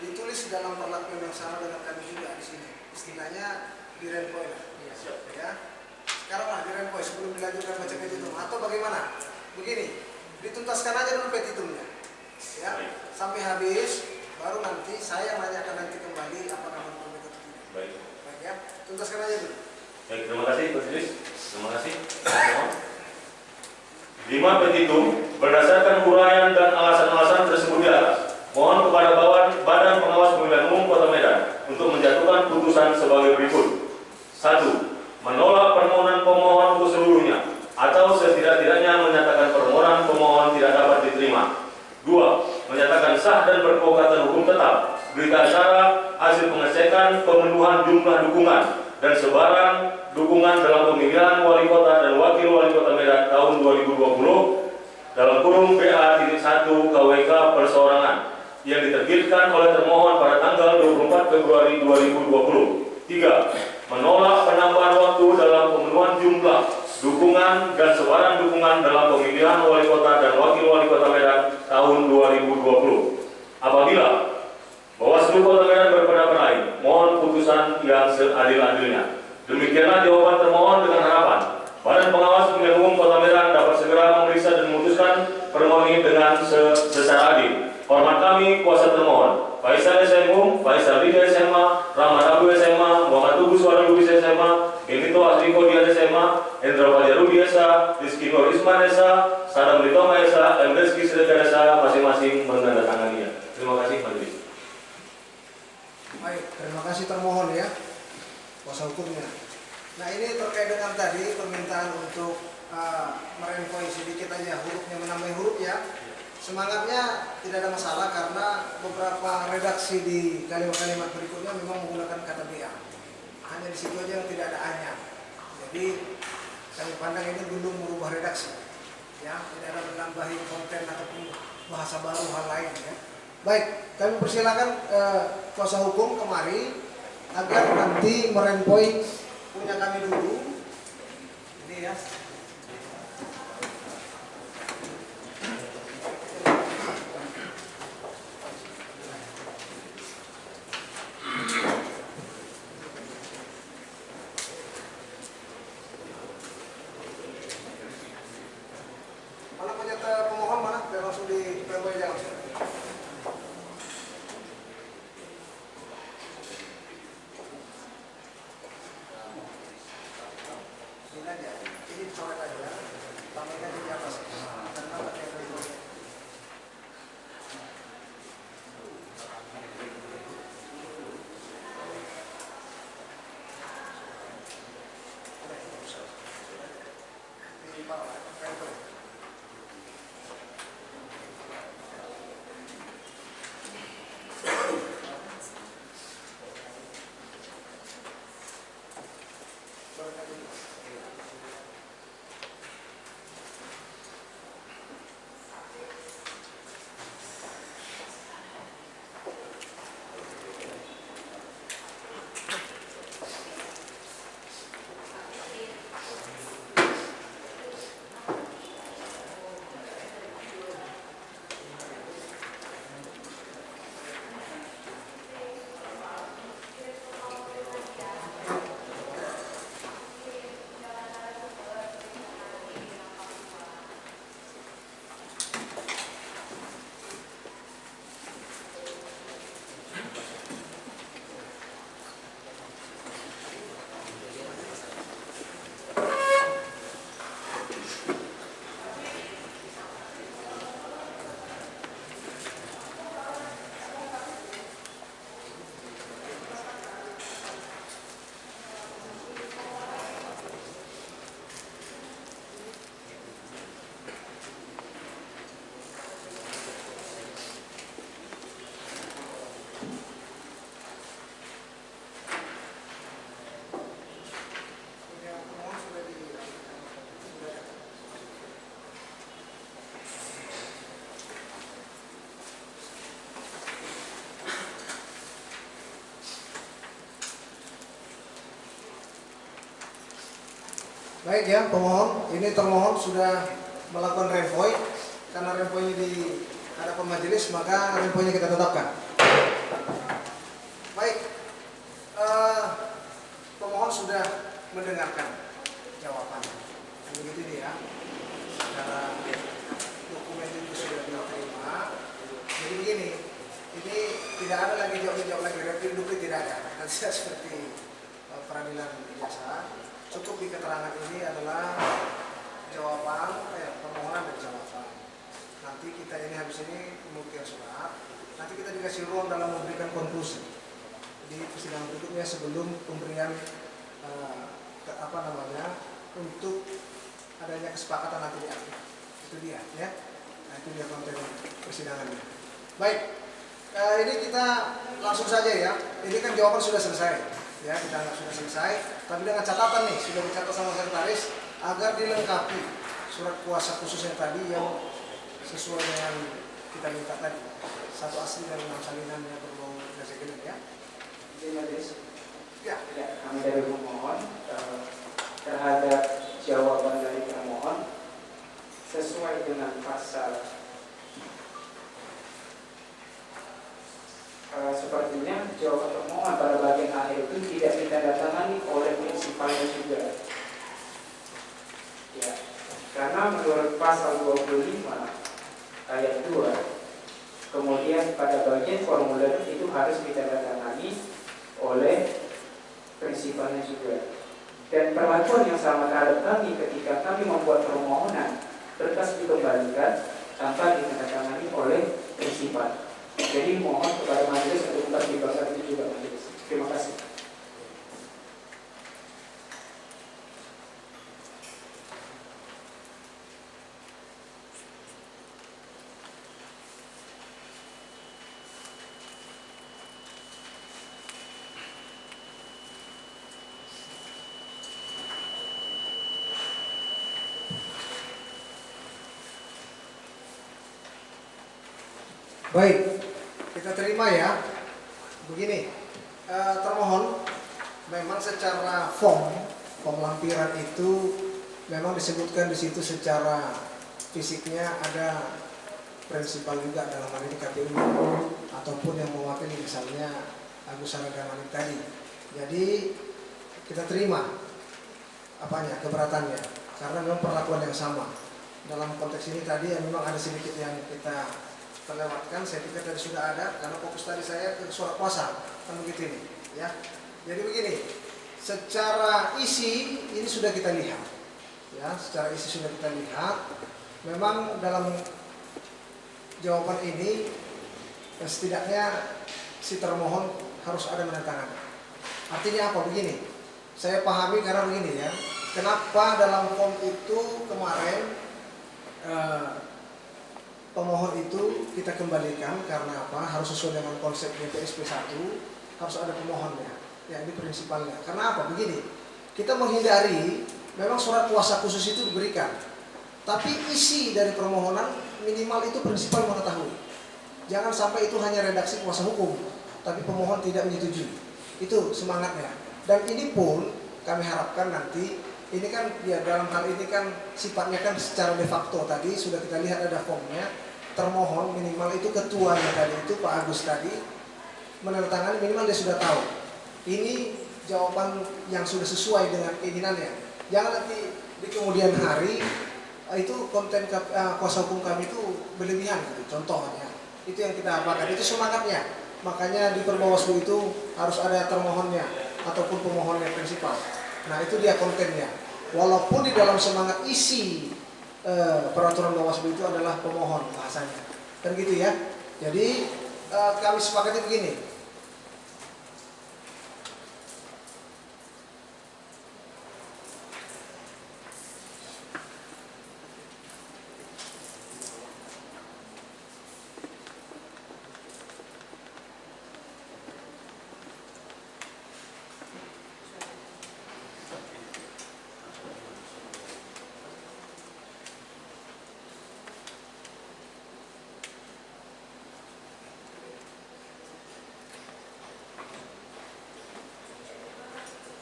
ditulis dalam perlakuan yang sama dengan kami juga di sini, istilahnya di renpoint, ya. Sekarang lah di renpoint sebelum dilanjutkan baca petitum atau bagaimana? Begini, dituntaskan aja dulu petitumnya, ya, sampai habis, baru nanti saya yang nanyakan nanti kembali apa nama perbaiki atau tidak. Baik. Baik ya, tuntaskan aja dulu. Baik, terima kasih Pak Idris. Terima kasih. 5. Petitum berdasarkan uraian dan alasan-alasan tersebut di atas, mohon kepada Badan Pengawas Pemilihan Umum Kota Medan untuk menjatuhkan putusan sebagai berikut. 1. Menolak permohonan pemohon seluruhnya atau setidak-tidaknya menyatakan permohonan pemohon tidak dapat diterima. 2. Menyatakan sah dan berkekuatan hukum tetap berita acara hasil pengecekan pemenuhan jumlah dukungan dan sebaran dukungan dalam pemilihan wali kota dan wakil wali kota Medan tahun 2020 dalam kurung BA.1 KWK perseorangan yang diterbitkan oleh termohon pada tanggal 24 Februari 2020. 3. Menolak penambahan waktu dalam pemenuhan jumlah dukungan dan sebaran dukungan dalam pemilihan wali kota dan wakil wali kota Medan tahun 2020. Apabila Bawaslu Kota Medan berpendapat lain, mohon putusan yang seadil-adilnya. Demikianlah jawaban termohon dengan harapan Badan Pengawas Pemilihan Umum Kota Medan dapat segera memeriksa dan memutuskan permohonan ini dengan secara adil. Hormat kami, kuasa termohon Faisal SMU, Faisal Rida SMA, Rahmat Abu SMA, Muhammad Tugu Suara Lubis SMA, Benito Asriko Dian SMA, Endra Fajarudi SA, Rizky Nur Isman SA, Sadam Ritoma SA, dan Rizky Sedekar SA masing-masing menandatanganinya. Terima kasih Majelis. Baik, terima kasih termohon ya, kuasa hukumnya. Nah ini terkait dengan tadi permintaan untuk merenvoy sedikit aja hurufnya, menambah huruf ya. Semangatnya tidak ada masalah karena beberapa redaksi di kalimat-kalimat berikutnya memang menggunakan kata BA. Hanya di situ aja yang tidak ada A-nya. Jadi kami pandang ini belum merubah redaksi, ya, tidak ada menambahi konten ataupun bahasa baru hal lain ya. Baik, kami persilakan kuasa hukum kemari agar nanti merenpoint punya kami dulu. Ini ya. Mana penyata pemohon mana? Biar langsung di renpoint aja langsung. Ini aja, ini coret aja, tambahkan di atas karena Baik ya, pemohon, ini termohon sudah melakukan renvoy. Karena renvoynya di hadapan majelis, maka renvoynya kita tetapkan. Baik, pemohon sudah mendengarkan jawabannya. Begitu ini ya, secara dokumen itu sudah diterima. Jadi begini, ini tidak ada lagi jawab lagi, duplik tidak ada. Nanti seperti peradilan biasa, cukup di keterangan ini adalah jawaban, permohonan dan jawaban. Nanti kita ini habis ini pembuktian surat, nanti kita dikasih ruang dalam memberikan konklusi di persidangan berikutnya sebelum pemberian untuk adanya kesepakatan nanti di akhir. Itu dia ya. Nah, itu dia konten persidangannya. Baik, ini kita langsung saja ya. Ini kan jawaban sudah selesai ya, kita anggap sudah selesai. Tapi dengan catatan nih, sudah dicatat sama sekretaris agar dilengkapi surat kuasa khususnya tadi yang sesuai dengan kita minta tadi. 1 asli dan 6 salinan yang berbau gazegeling ya. Ya. Kami dari pemohon terhadap jawaban dari pemohon sesuai dengan pasal sepertinya jawaban pemohon pada bagian akhir itu tidak ditandatangani oleh prinsipalnya juga. Ya, karena menurut pasal 25 ayat 2, kemudian pada bagian formulir itu harus ditandatangani oleh prinsipalnya juga. Dan perlakuan yang sama terhadap kami ketika kami membuat permohonan berkas dikembalikan tanpa ditandatangani oleh prinsipal. Jadi mohon kepada majelis untuk mempertimbangkan itu juga majelis. Terima kasih. Baik, kita terima ya. Begini, termohon memang secara form lampiran itu memang disebutkan di situ secara fisiknya ada prinsipal juga dalam hal ini KPU ataupun yang mewakili misalnya Agus Saragamanik tadi. Jadi kita terima keberatannya karena memang perlakuan yang sama. Dalam konteks ini tadi memang ada sedikit yang kita terlewatkan, saya pikir tadi sudah ada karena fokus tadi saya ke surat kuasa kan begitu ini ya. Jadi begini, secara isi ini sudah kita lihat ya, secara isi sudah kita lihat memang dalam jawaban ini setidaknya si termohon harus ada menandatangani. Artinya apa? Begini, saya pahami karena begini ya, kenapa dalam form itu kemarin pemohon itu kita kembalikan karena apa? Harus sesuai dengan konsep DPSP 1, harus ada pemohonnya. Ya, ini prinsipalnya. Karena apa? Begini, kita menghindari memang surat kuasa khusus itu diberikan, tapi isi dari permohonan minimal itu prinsipal mengetahui. Jangan sampai itu hanya redaksi kuasa hukum, tapi pemohon tidak menyetujui. Itu semangatnya. Dan ini pun kami harapkan nanti, ini kan ya dalam hal ini kan sifatnya kan secara de facto tadi sudah kita lihat ada formnya. Termohon minimal itu ketuanya tadi itu Pak Agus tadi menandatangani, minimal dia sudah tahu ini jawaban yang sudah sesuai dengan keinginannya. Jangan nanti di kemudian hari itu konten kuasa hukum kami itu berlebihan gitu. Contohnya itu yang kita harapkan, itu semangatnya. Makanya di Perbawaslu itu harus ada termohonnya ataupun pemohonnya prinsipal. Nah itu dia kontennya. Walaupun di dalam semangat isi peraturan Bawaslu itu adalah pemohon bahasanya, kan gitu ya. Jadi kami sepakati begini.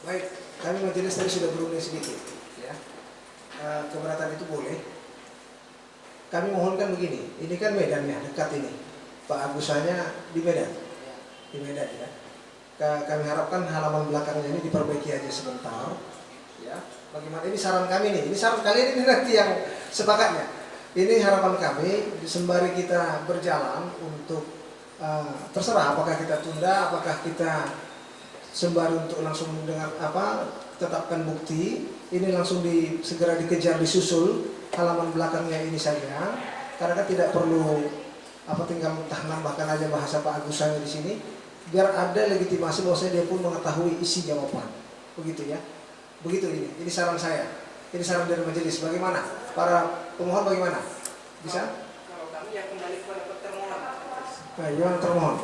Baik, kami majelis tadi sudah berunding sedikit ya. keberatan itu boleh. Kami mohonkan begini, ini kan Medannya dekat ini, Pak Agusanya di Medan, ya. Kami harapkan halaman belakangnya ini diperbaiki aja sebentar, ya. Bagaimana? Ini saran kami nih, ini saran kalian ini nanti yang sepakatnya. Ini harapan kami sembari kita berjalan untuk terserah apakah kita tunda, apakah kita sembari untuk langsung dengan tetapkan bukti, ini langsung segera dikejar, disusul halaman belakangnya ini saja, karena kan tidak perlu tinggal nambahkan aja bahasa Pak Agusanya di sini, biar ada legitimasi bahwasanya dia pun mengetahui isi jawaban, begitu ya. Begitu ini saran saya, ini saran dari majelis. Bagaimana para pemohon, bagaimana? Bisa? Kalau kami yang kembali kepada termohon. Nah, gimana termohon?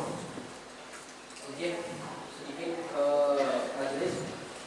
Izin sedikit majelis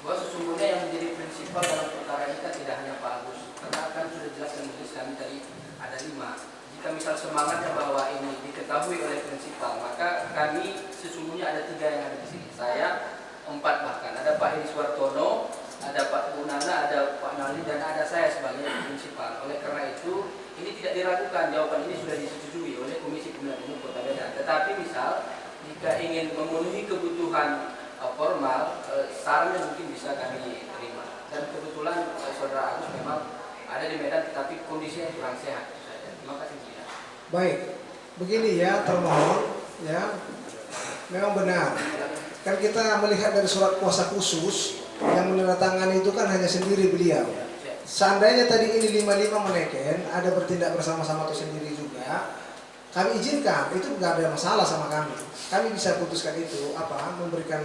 bahwa sesungguhnya yang menjadi prinsipal dalam perkara ini kan tidak hanya Pak Agus, karena kan sudah jelas dan majelis kami tadi ada 5. Jika misal semangatnya bahwa ini diketahui oleh prinsipal, maka kami sesungguhnya ada 3 yang ada di sini. Saya 4 bahkan, ada Pak Heri Suartono, ada Pak Bunana, ada Pak Nali, dan ada saya sebagai prinsipal. Oleh karena itu, ini tidak diragukan, jawaban ini sudah disetujui oleh Komisi Pemilihan Umum Kota Medan. Tetapi misal, jika ingin memenuhi kebutuhan formal, sarannya mungkin bisa kami terima. Dan kebetulan Saudara Agus memang ada di Medan, tetapi kondisinya kurang sehat. Terima kasih. Baik, begini ya termohon, ya memang benar. Kan kita melihat dari surat kuasa khusus yang menandatangani itu kan hanya sendiri beliau. Seandainya tadi ini 55 meneken, ada bertindak bersama-sama atau sendiri juga, kami izinkan, itu nggak ada masalah sama kami. Kami bisa putuskan itu, memberikan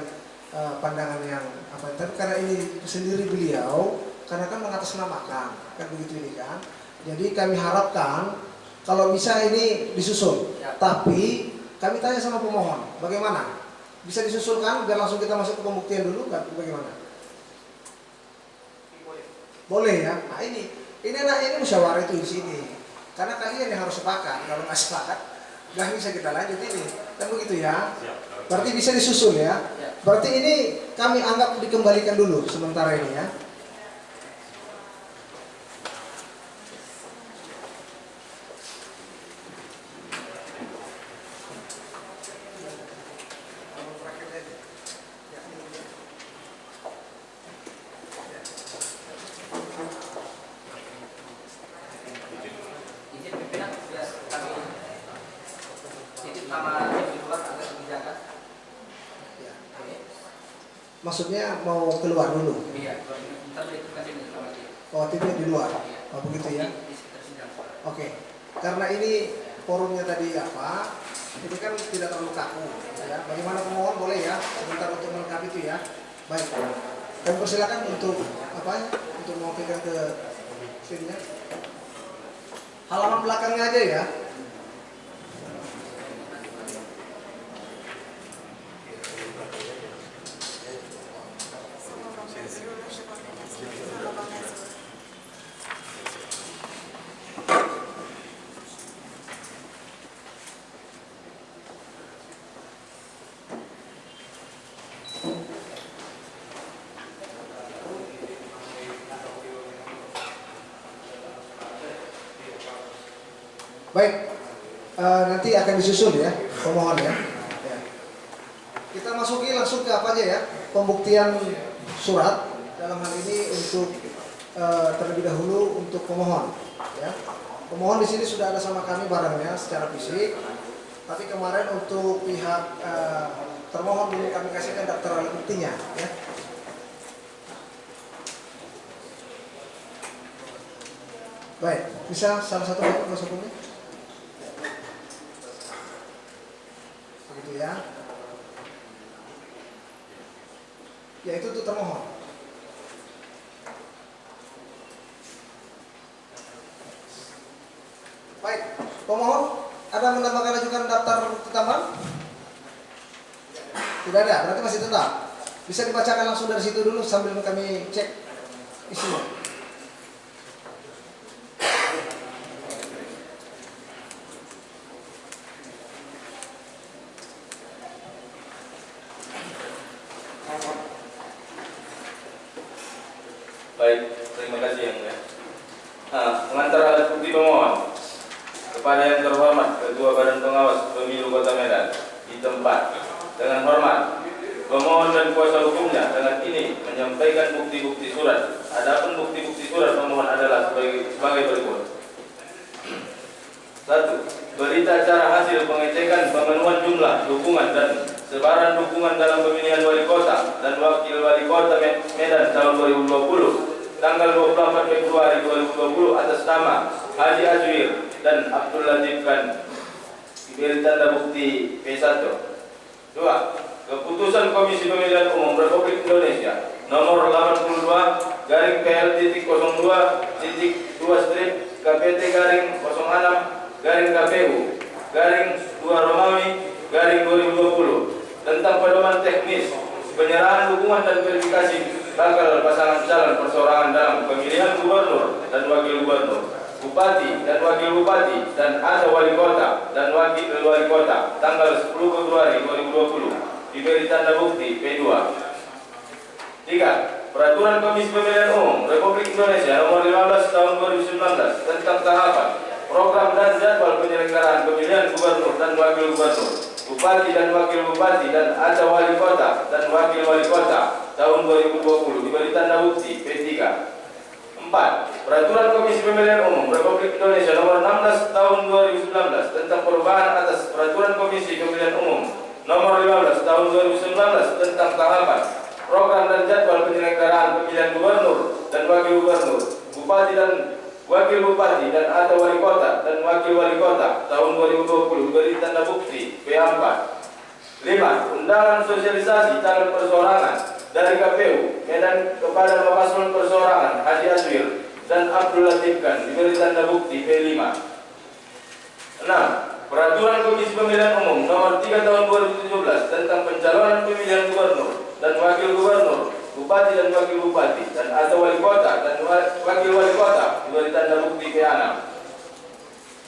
pandangan yang tapi karena ini sendiri beliau, karena kan mengatasnamakan, kan begitu ini kan. Jadi kami harapkan kalau bisa ini disusul, tapi kami tanya sama pemohon, bagaimana? Bisa disusulkan biar langsung kita masuk ke pembuktian dulu, kan? Bagaimana? Boleh ya. Nah ini musyawarah itu di sini. Karena kalian yang harus sepakat. Kalau nggak sepakat, nggak bisa kita lanjut ini. Kan begitu ya. Berarti bisa disusul ya. Berarti ini kami anggap dikembalikan dulu sementara ini ya. Maksudnya mau keluar dulu? Iya, oh timnya di luar? Oh begitu ya? Oke, karena ini forumnya tadi ini kan tidak terlalu kaku ya. Bagaimana pemohon boleh ya sebentar untuk melengkapi itu ya. Baik, kami persilakan untuk untuk mewakilkan ke sini ya. Halaman belakangnya aja ya. Baik, nanti akan disusul ya pemohon ya. Kita masuki langsung ke apa aja ya, pembuktian surat dalam hal ini untuk terlebih dahulu untuk pemohon. Ya. Pemohon di sini sudah ada sama kami barangnya secara fisik, tapi kemarin untuk pihak termohon dulu kami kasihkan daftar alat buktinya. Ya. Baik, bisa salah satu kuasa hukumnya? Begitu ya. Ya itu untuk termohon. Baik, pemohon ada menambahkan ajukan daftar bukti tambahan? Tidak ada, berarti masih tetap. Bisa dibacakan langsung dari situ dulu sambil kami cek isinya. Baik, terima kasih yang mulia. perkara hasil pengecekan pemenuhan jumlah dukungan dan sebaran dukungan dalam pemilihan wali kota dan wakil wali kota Medan tahun 2020 tanggal 24 Februari 2020 atas nama Haji Azwir dan Abdul Latif Khan diberi tanda bukti P1. 2. Keputusan Komisi Pemilihan Umum Republik Indonesia nomor 82 garing PL.02 KPT garing 06 garing KPU garing 2 Romawi garing 2020 tentang pedoman teknis penyerahan dukungan dan verifikasi bakal pasangan calon perseorangan dalam pemilihan gubernur dan wakil gubernur, bupati dan wakil bupati dan ada wali kota dan wakil wali kota tanggal 10 Februari 2020 diberi tanda bukti P2. 3. Peraturan Komisi Pemilihan Umum Republik Indonesia nomor 15 tahun 2019 tentang tahapan, program dan jadwal penyelenggaraan pemilihan gubernur dan wakil gubernur, bupati dan wakil bupati dan ada wali kota dan wakil wali kota tahun 2020 diberi tanda bukti P3. 4. Peraturan Komisi Pemilihan Umum Republik Indonesia nomor 16 tahun 2019 tentang perubahan atas Peraturan Komisi Pemilihan Umum nomor 15 tahun 2019 tentang tahapan, program dan jadwal penyelenggaraan pemilihan gubernur dan wakil gubernur, bupati dan wakil bupati dan atau wali kota dan wakil wali kota tahun 2020 beri tanda bukti P4. 5. Undangan sosialisasi calon perseorangan dari KPU Medan kepada paslon perseorangan Haji Azwir dan Abdul Latif Khan diberi tanda bukti P5. 6. Peraturan Komisi Pemilihan Umum nomor 3 tahun 2017 tentang pencalonan pemilihan gubernur dan wakil gubernur, bupati dan wakil bupati dan atau wali kota dan wakil wali kota diberi tanda bukti P6.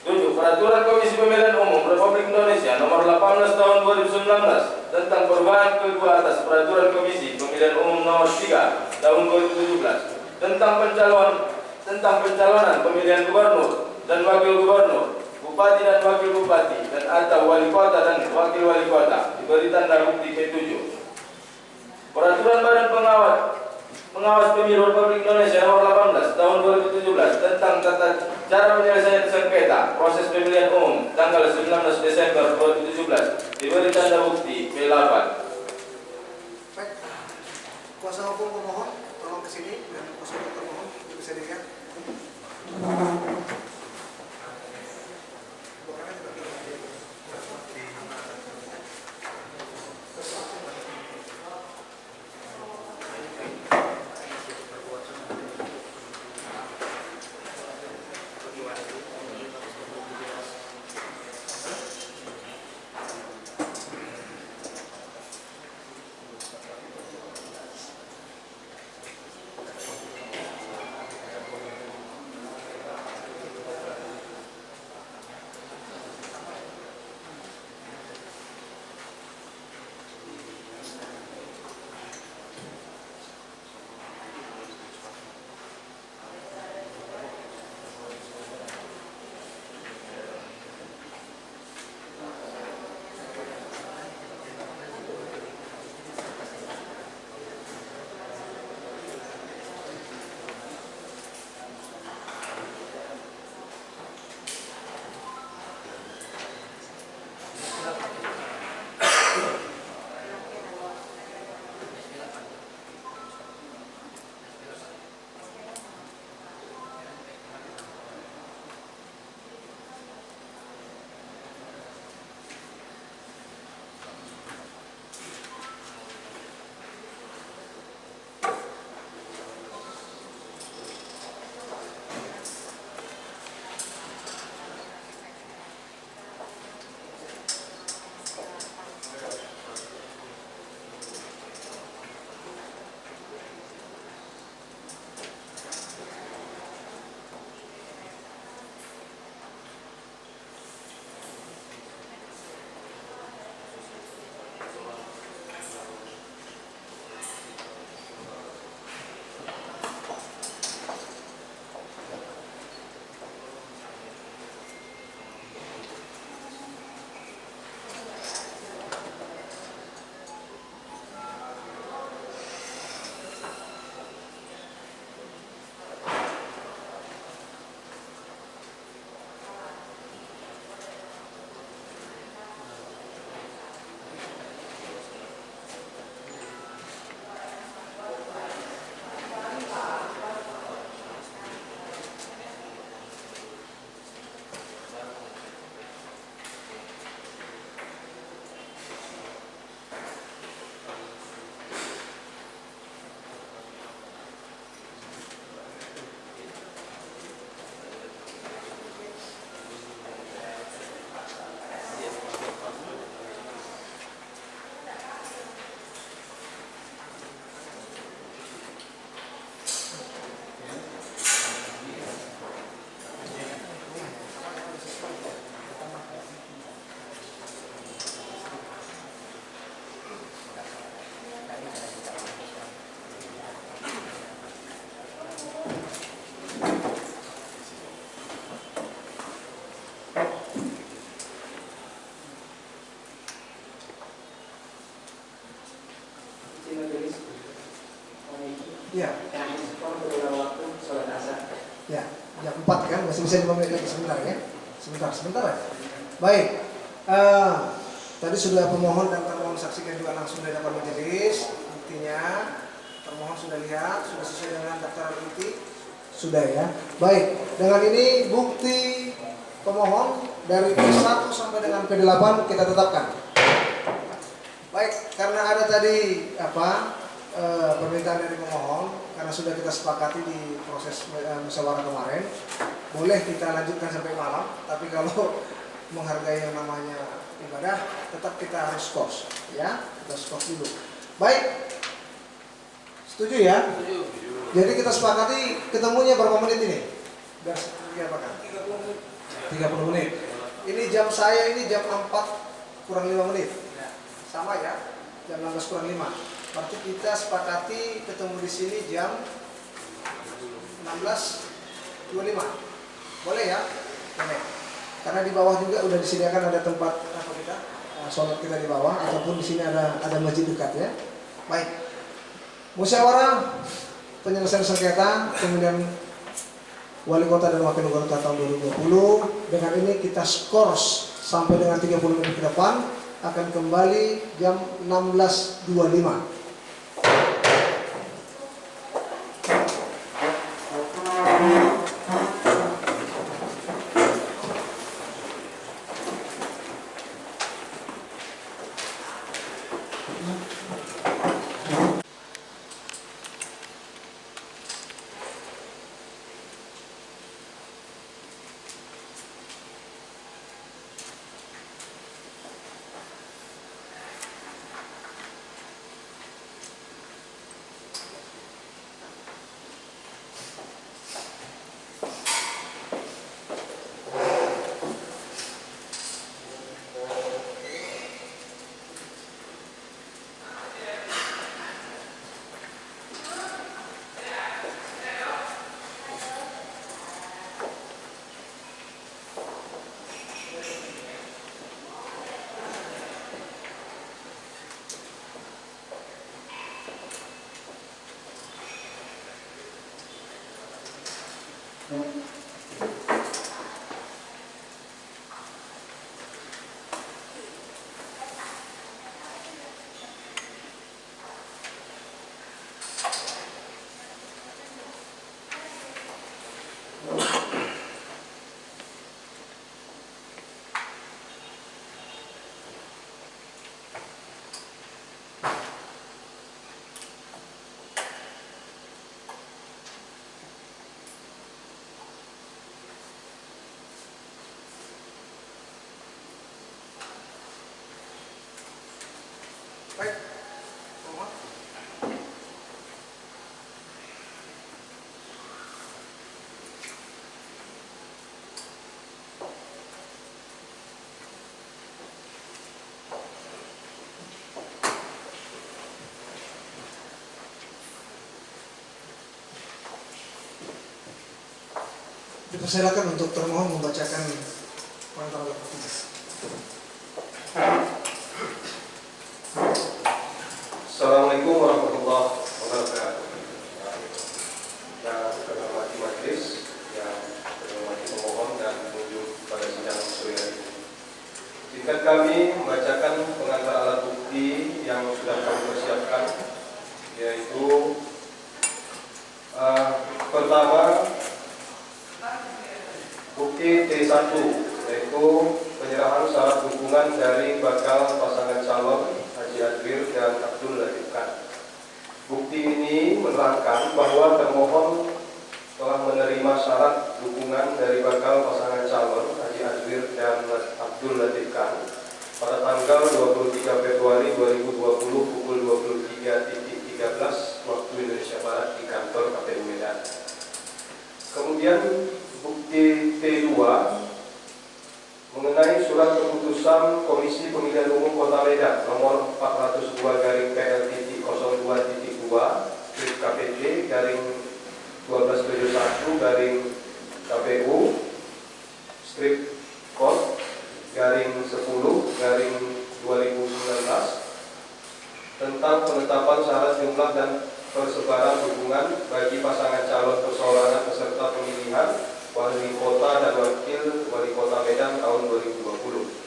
7. Peraturan Komisi Pemilihan Umum Republik Indonesia nomor 18 tahun 2019 tentang perubahan kedua atas Peraturan Komisi Pemilihan Umum nomor 3 tahun 2017 tentang pencalonan pemilihan gubernur dan wakil gubernur, bupati dan wakil bupati dan atau wali kota dan wakil wali kota diberi tanda bukti P7. Peraturan Badan Pengawas Pemilu Republik Indonesia nomor 18 tahun 2017 tentang tata cara penyelesaian sengketa proses pemilihan umum tanggal 19 Desember 2017 diberi tanda bukti P8. Baik, kuasa hukum pemohon tolong ke sini dan kuasa hukum termohon bisa dilihat. Iya. Kami skor beberapa waktu sholat asar. Ya, jam 4 kan, masih bisa 5 menit lagi sebentar ya. Sebentar ya. Baik. Tadi sudah pemohon dan termohon saksikan juga langsung dari depan majelis. Buktinya termohon sudah lihat, sudah sesuai dengan daftar bukti. Sudah ya. Baik. Dengan ini bukti pemohon dari P1 sampai dengan P8 kita tetapkan. Baik, karena ada tadi permintaan dari pemohon, karena sudah kita sepakati di proses musyawarah kemarin, boleh kita lanjutkan sampai malam. Tapi kalau menghargai yang namanya ibadah, tetap kita harus skos, ya, kita skos dulu. Baik, setuju ya? Jadi kita sepakati ketemunya berapa menit ini? Sudah apakah? 30 menit. Ini jam saya ini jam 4 kurang 5 menit. Sama ya, jam 16 kurang 5. Berarti kita sepakati ketemu di sini jam 16.25. Boleh ya? Boleh. Karena di bawah juga udah disediakan ada tempat sholat kita di bawah, ataupun di sini ada masjid dekat ya. Baik. Musyawarah penyelesaian sengketa pemilihan wali kota dan wakil wali kota tahun 2020. Dengan ini kita skors sampai dengan 30 menit ke depan, akan kembali jam 16.25. Baik. Dipersilakan untuk termohon membacakan pengantar bukti. Assalamualaikum warahmatullahi wabarakatuh. Yang saya hormati majelis, yang saya hormati pemohon dan pengunjung pada sidang sore hari ini. Izinkan kami membacakan pengantar alat bukti yang sudah kami persiapkan, yaitu pertama, bukti T1, yaitu penyerahan syarat dukungan dari bakal pasangan calon Haji Adwir dan Abdul Latif Khan. Bukti ini menerangkan bahwa termohon telah menerima syarat dukungan dari bakal pasangan calon Haji Adwir dan Abdul Latif Khan pada tanggal 23 Februari 2020 pukul 23.13 waktu Indonesia Barat di kantor KPU Medan. Kemudian bukti T2 mengenai surat keputusan Komisi Pemilihan Umum Kota Medan nomor 402/PL.02.2 strip KPJ garing 1271 garing KPU strip kod garing 10 garing 2019 tentang penetapan syarat jumlah dan persebaran dukungan bagi pasangan calon perseorangan peserta pemilihan wali kota dan wakil wali kota Medan tahun 2020.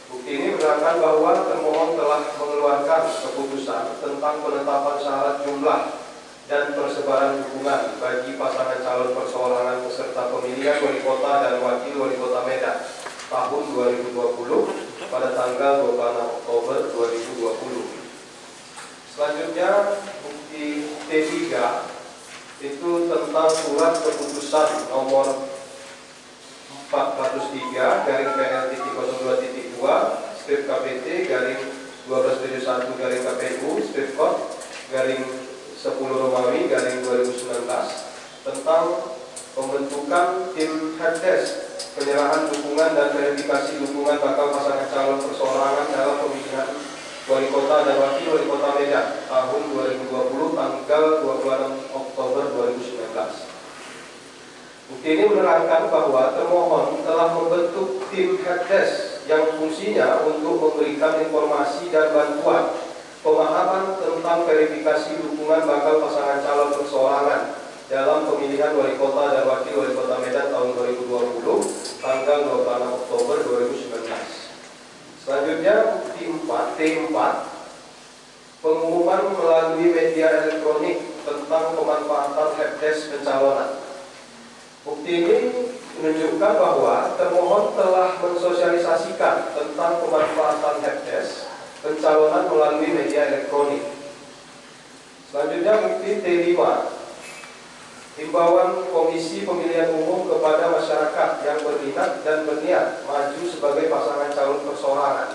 Bukti ini menerangkan bahwa termohon telah mengeluarkan keputusan tentang penetapan syarat jumlah dan persebaran dukungan bagi pasangan calon perseorangan peserta pemilihan wali kota dan wakil wali kota Medan tahun 2020 pada tanggal 26 Oktober 2020. Selanjutnya bukti T3 itu tentang surat keputusan nomor 403 garing PL.02.2 strip KPT garing 1271 garing KPU strip Kod garing 10 Romawi garing 2019 tentang pembentukan tim helpdesk penyerahan dukungan dan verifikasi dukungan bakal pasangan calon perseorangan dalam pemilihan wali kota dan wakil wali kota Medan tahun 2020 tanggal 26 Oktober 2019. Bukti ini menerangkan bahwa termohon telah membentuk tim helpdesk yang fungsinya untuk memberikan informasi dan bantuan pemahaman tentang verifikasi dukungan bakal pasangan calon perseorangan dalam pemilihan wali kota dan wakil wali kota Medan tahun 2020 tanggal 26 Oktober 2019. Selanjutnya bukti 4, T4, pengumuman melalui media elektronik tentang pemanfaatan helpdesk pencalonan. Bukti ini menunjukkan bahwa termohon telah mensosialisasikan tentang pemanfaatan helpdesk pencalonan melalui media elektronik. Selanjutnya bukti T5, himbauan Komisi Pemilihan Umum kepada masyarakat yang berminat dan berniat maju sebagai pasangan calon perseorangan.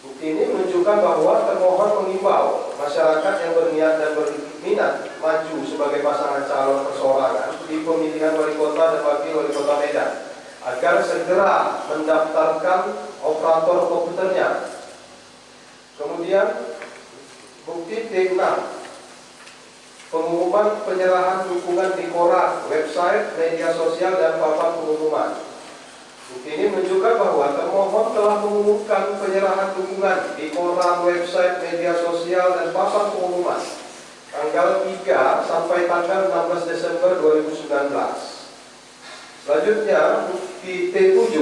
Bukti ini menunjukkan bahwa termohon mengimbau masyarakat yang berniat dan berminat maju sebagai pasangan calon perseorangan di pemilihan wali kota dan wakil wali kota Medan agar segera mendaftarkan operator komputernya. Kemudian bukti T6, pengumuman penyerahan dukungan di koran, website, media sosial, dan papan pengumuman. Bukti ini menunjukkan bahwa termohon telah mengumumkan penyerahan dukungan di koran, website, media sosial, dan papan pengumuman tanggal 3 sampai tanggal 16 Desember 2019. Selanjutnya bukti T7,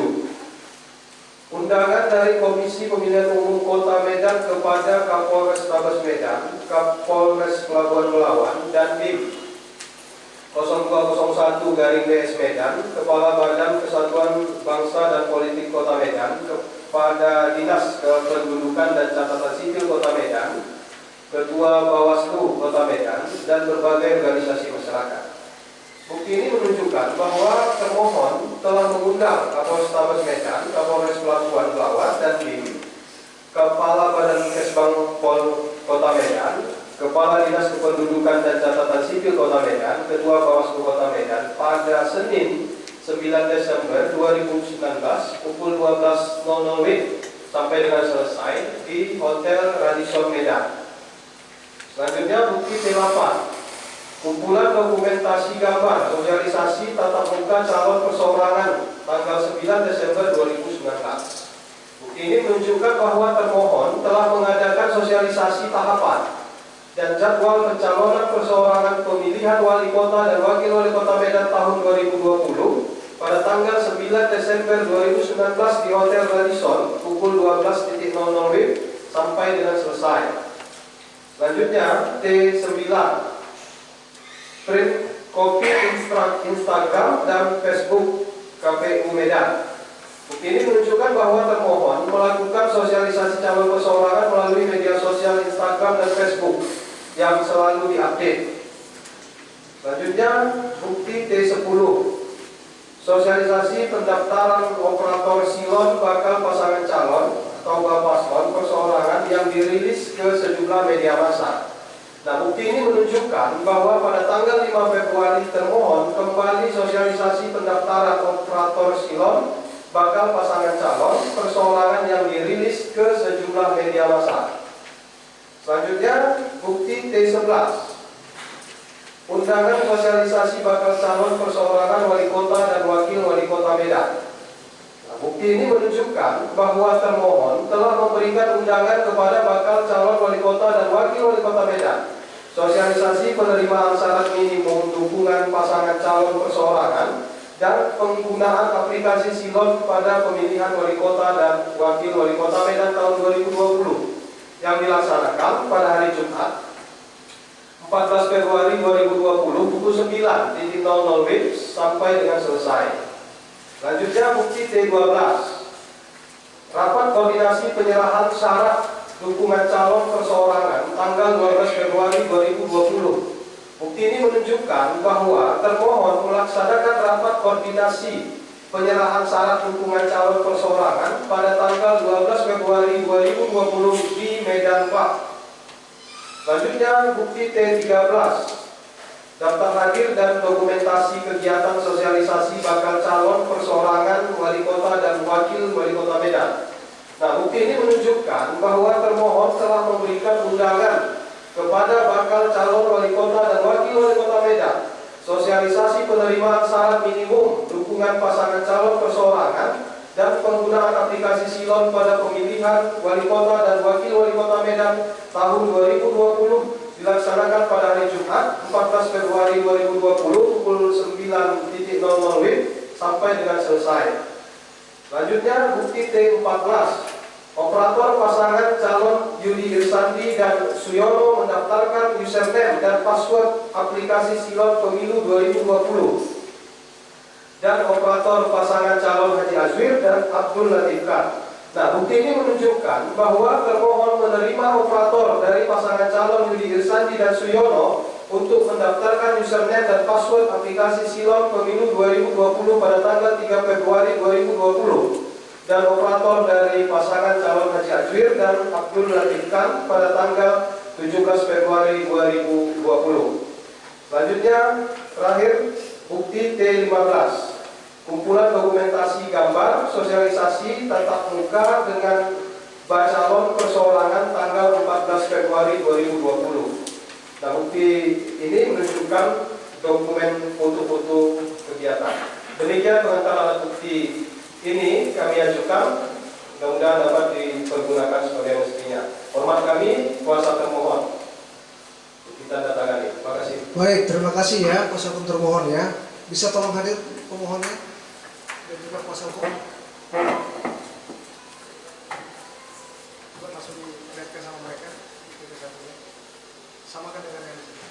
undangan dari Komisi Pemilihan Umum Kota Medan kepada Kapolres Tabes Medan, Kapolres Pelabuhan Belawan, dan BIM 0201 garing DS Medan, Kepala Badan Kesatuan Bangsa dan Politik Kota Medan, kepada Dinas Kependudukan dan Catatan Sipil Kota Medan, Ketua Bawaslu Kota Medan, dan berbagai organisasi masyarakat. Bukti ini menunjukkan bahwa termohon telah mengundang Kapolres Tabes Medan, Kapolres Pelabuhan Belawan, dan BIM, Kepala Badan Kesbang Pol Kota Medan, Kepala Dinas Kependudukan dan Catatan Sipil Kota Medan, Ketua Bawaslu Kota Medan pada Senin 9 Desember 2019 pukul 12.00 WIB sampai dengan selesai di Hotel Radisson Medan. Selanjutnya bukti T8, kumpulan dokumentasi gambar sosialisasi tatap muka calon perseorangan tanggal 9 Desember 2019. Bukti ini menunjukkan bahwa termohon telah mengadakan sosialisasi tahapan dan jadwal pencalonan perseorangan pemilihan wali kota dan wakil wali kota Medan tahun 2020 pada tanggal 9 Desember 2019 di Hotel Radisson pukul 12.00 WIB sampai dengan selesai. Selanjutnya T9, print copy Instagram dan Facebook KPU Medan. Bukti ini menunjukkan bahwa termohon melakukan sosialisasi calon perseorangan melalui media sosial Instagram dan Facebook yang selalu diupdate. Selanjutnya bukti T10, sosialisasi pendaftaran operator silon bakal pasangan calon atau paslon perseorangan yang dirilis ke sejumlah media massa. Nah, bukti ini menunjukkan bahwa pada tanggal 5 Februari termohon kembali sosialisasi pendaftaran operator silon bakal pasangan calon perseorangan yang dirilis ke sejumlah media massa. Selanjutnya bukti T11, undangan sosialisasi bakal calon perseorangan wali kota dan wakil wali kota Medan. Nah, bukti ini menunjukkan bahwa termohon telah memberikan undangan kepada bakal calon wali kota dan wakil wali kota Medan sosialisasi penerimaan syarat minimum dukungan pasangan calon perseorangan, dan penggunaan aplikasi Silon pada pemilihan wali kota dan wakil wali kota Medan tahun 2020 yang dilaksanakan pada hari Jumat 14 Februari 2020 pukul 9.00 WIB sampai dengan selesai. Selanjutnya bukti T12, rapat koordinasi penyerahan syarat dukungan calon perseorangan tanggal 12 Februari 2020. Bukti ini menunjukkan bahwa termohon melaksanakan rapat koordinasi penyerahan syarat dukungan calon perseorangan pada tanggal 12 Februari 2020 di Medan Pak. Selanjutnya bukti T13, daftar hadir dan dokumentasi kegiatan sosialisasi bakal calon perseorangan wali kota dan wakil wali kota Medan. Nah, bukti ini menunjukkan bahwa termohon telah memberikan undangan kepada bakal calon wali kota dan wakil wali kota Medan, sosialisasi penerimaan syarat minimum dukungan pasangan calon perseorangan, dan penggunaan aplikasi Silon pada pemilihan wali kota dan wakil wali kota Medan tahun 2020 dilaksanakan pada hari Jumat 14 Februari 2020 pukul 9.00 WIB sampai dengan selesai. Selanjutnya bukti T14, operator pasangan calon Yudi Irsandi dan Suyono mendaftarkan username dan password aplikasi Silon Pemilu 2020. Dan operator pasangan calon Haji Azwir dan Abdul Latif Khan. Nah, bukti ini menunjukkan bahwa termohon menerima operator dari pasangan calon Yudi Irsandi dan Suyono untuk mendaftarkan username dan password aplikasi Silon Pemilu 2020 pada tanggal 3 Februari 2020, dan operator dari pasangan calon Haji Azwir dan Abdul Latif Khan pada tanggal 17 Februari 2020. Selanjutnya, terakhir, bukti T15, kumpulan dokumentasi gambar sosialisasi tatap muka dengan calon perseorangan tanggal 14 Februari 2020. Nah, bukti ini menunjukkan dokumen foto-foto kegiatan. Demikian pengantar alat bukti ini kami ajukan, mudah-mudahan dapat dipergunakan sebagai mestinya. Hormat kami, kuasa termohon. Kita datangani. Terima kasih. Baik, terima kasih ya kuasa hukum termohon ya. Bisa tolong hadir pemohonnya dan juga kuasa hukum. Coba langsung dilihatkan sama mereka. Samakan dengan yang di sini.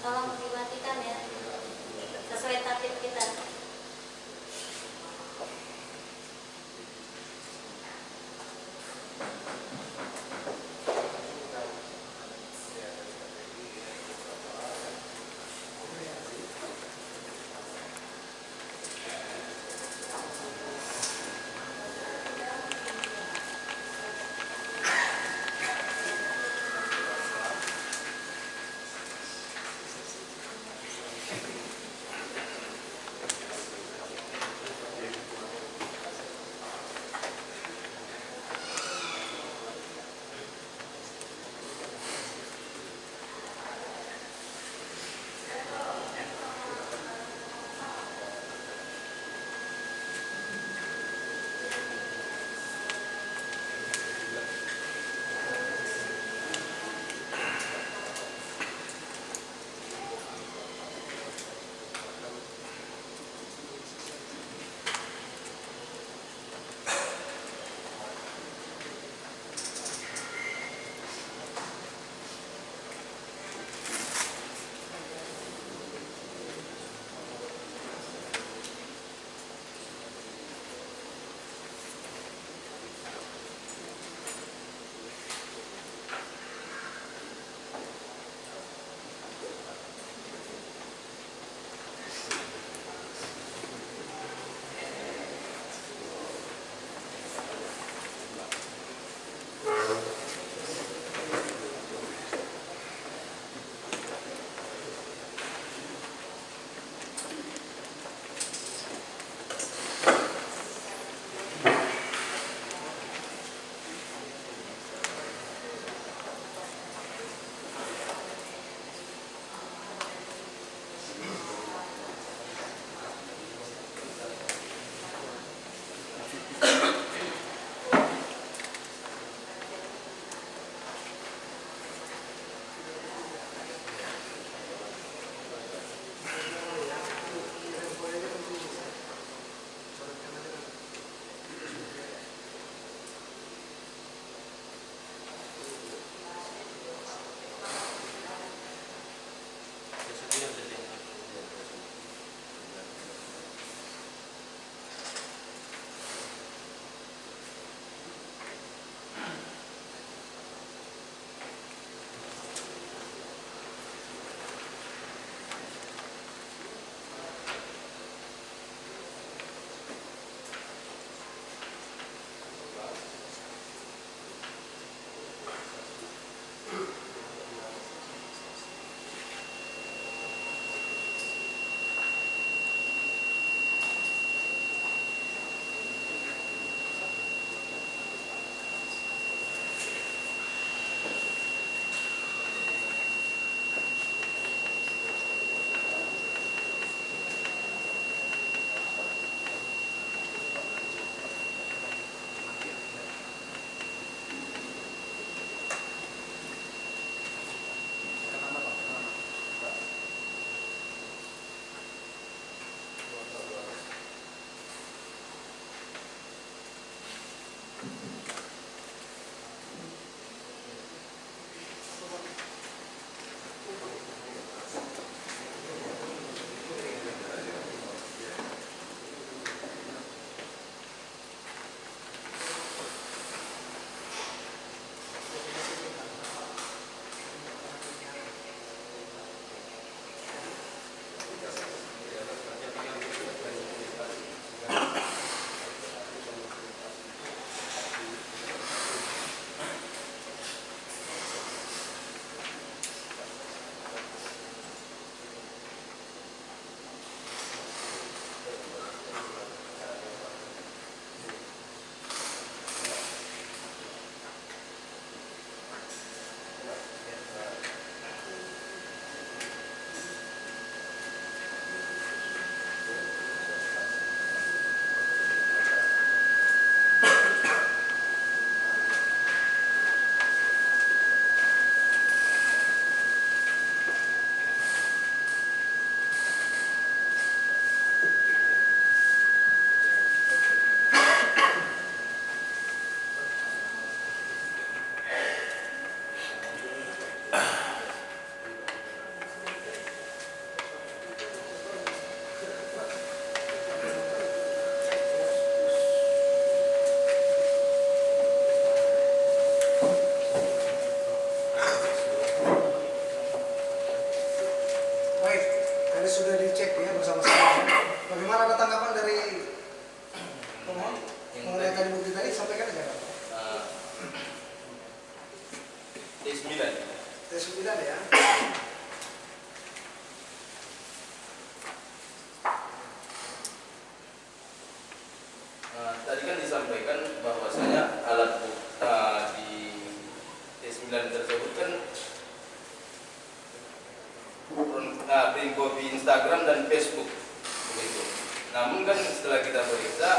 Tolong dimatikan ya, sesuai target kita. Baik, tadi sudah dicek ya bersama-sama. Bagaimana ada tanggapan dari pemohon mengenai tadi bukti tadi? Sampaikan aja. T9. T9 ya. Tadi kan disampaikan bahwasanya alat bukti di T9 tersebut kan print copy Instagram dan Facebook begitu. Namun kan setelah kita periksa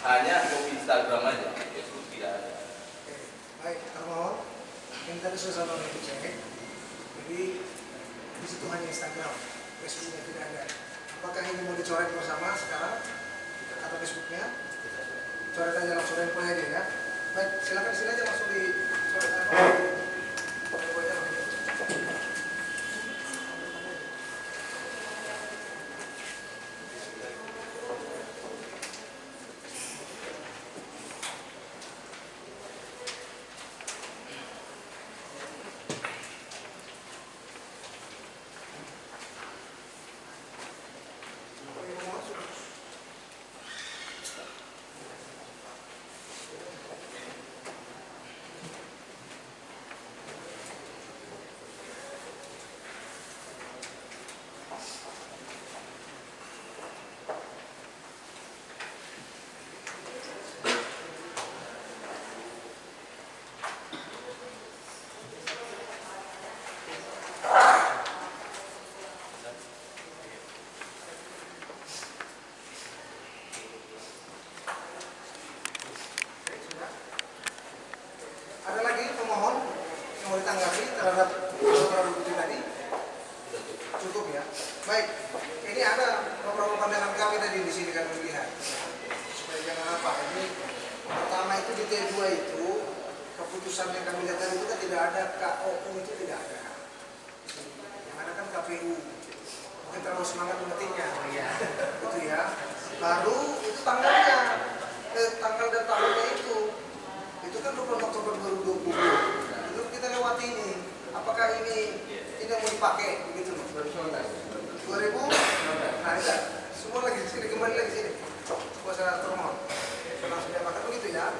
hanya copy Instagram aja, Facebook tidak ada. Oke, baik, termohon. Yang tadi sudah sama dicek. Jadi di situ hanya Instagram, Facebooknya tidak ada. Apakah ini mau dicoret bersama sekarang? Kata Facebooknya? Coret aja langsung info aja ya. Baik, silakan sini aja langsung dicoret apa? Info aja langsung. Ada lagi pemohon yang mau ditanggapi terhadap bukti tadi? Cukup ya. Baik, ini ada beberapa pandangan kami tadi di sini kami melihat. Supaya jangan apa. Ini pertama itu di T2 itu keputusan yang kami lihat tadi itu kan tidak ada KOU itu tidak ada. Yang ada kan KPU. Mungkin terlalu semangat mengetiknya. Gitu ya. Baru itu tanggalnya, tanggal dan tahunnya itu kan 20 Oktober 2020. Itu kita lewati ini. Apakah ini tidak mau dipakai begitu? 2000? Nah, tidak. Semua lagi sini, kembali lagi sini. Kuasa termohon. Langsung diapakan begitu ya.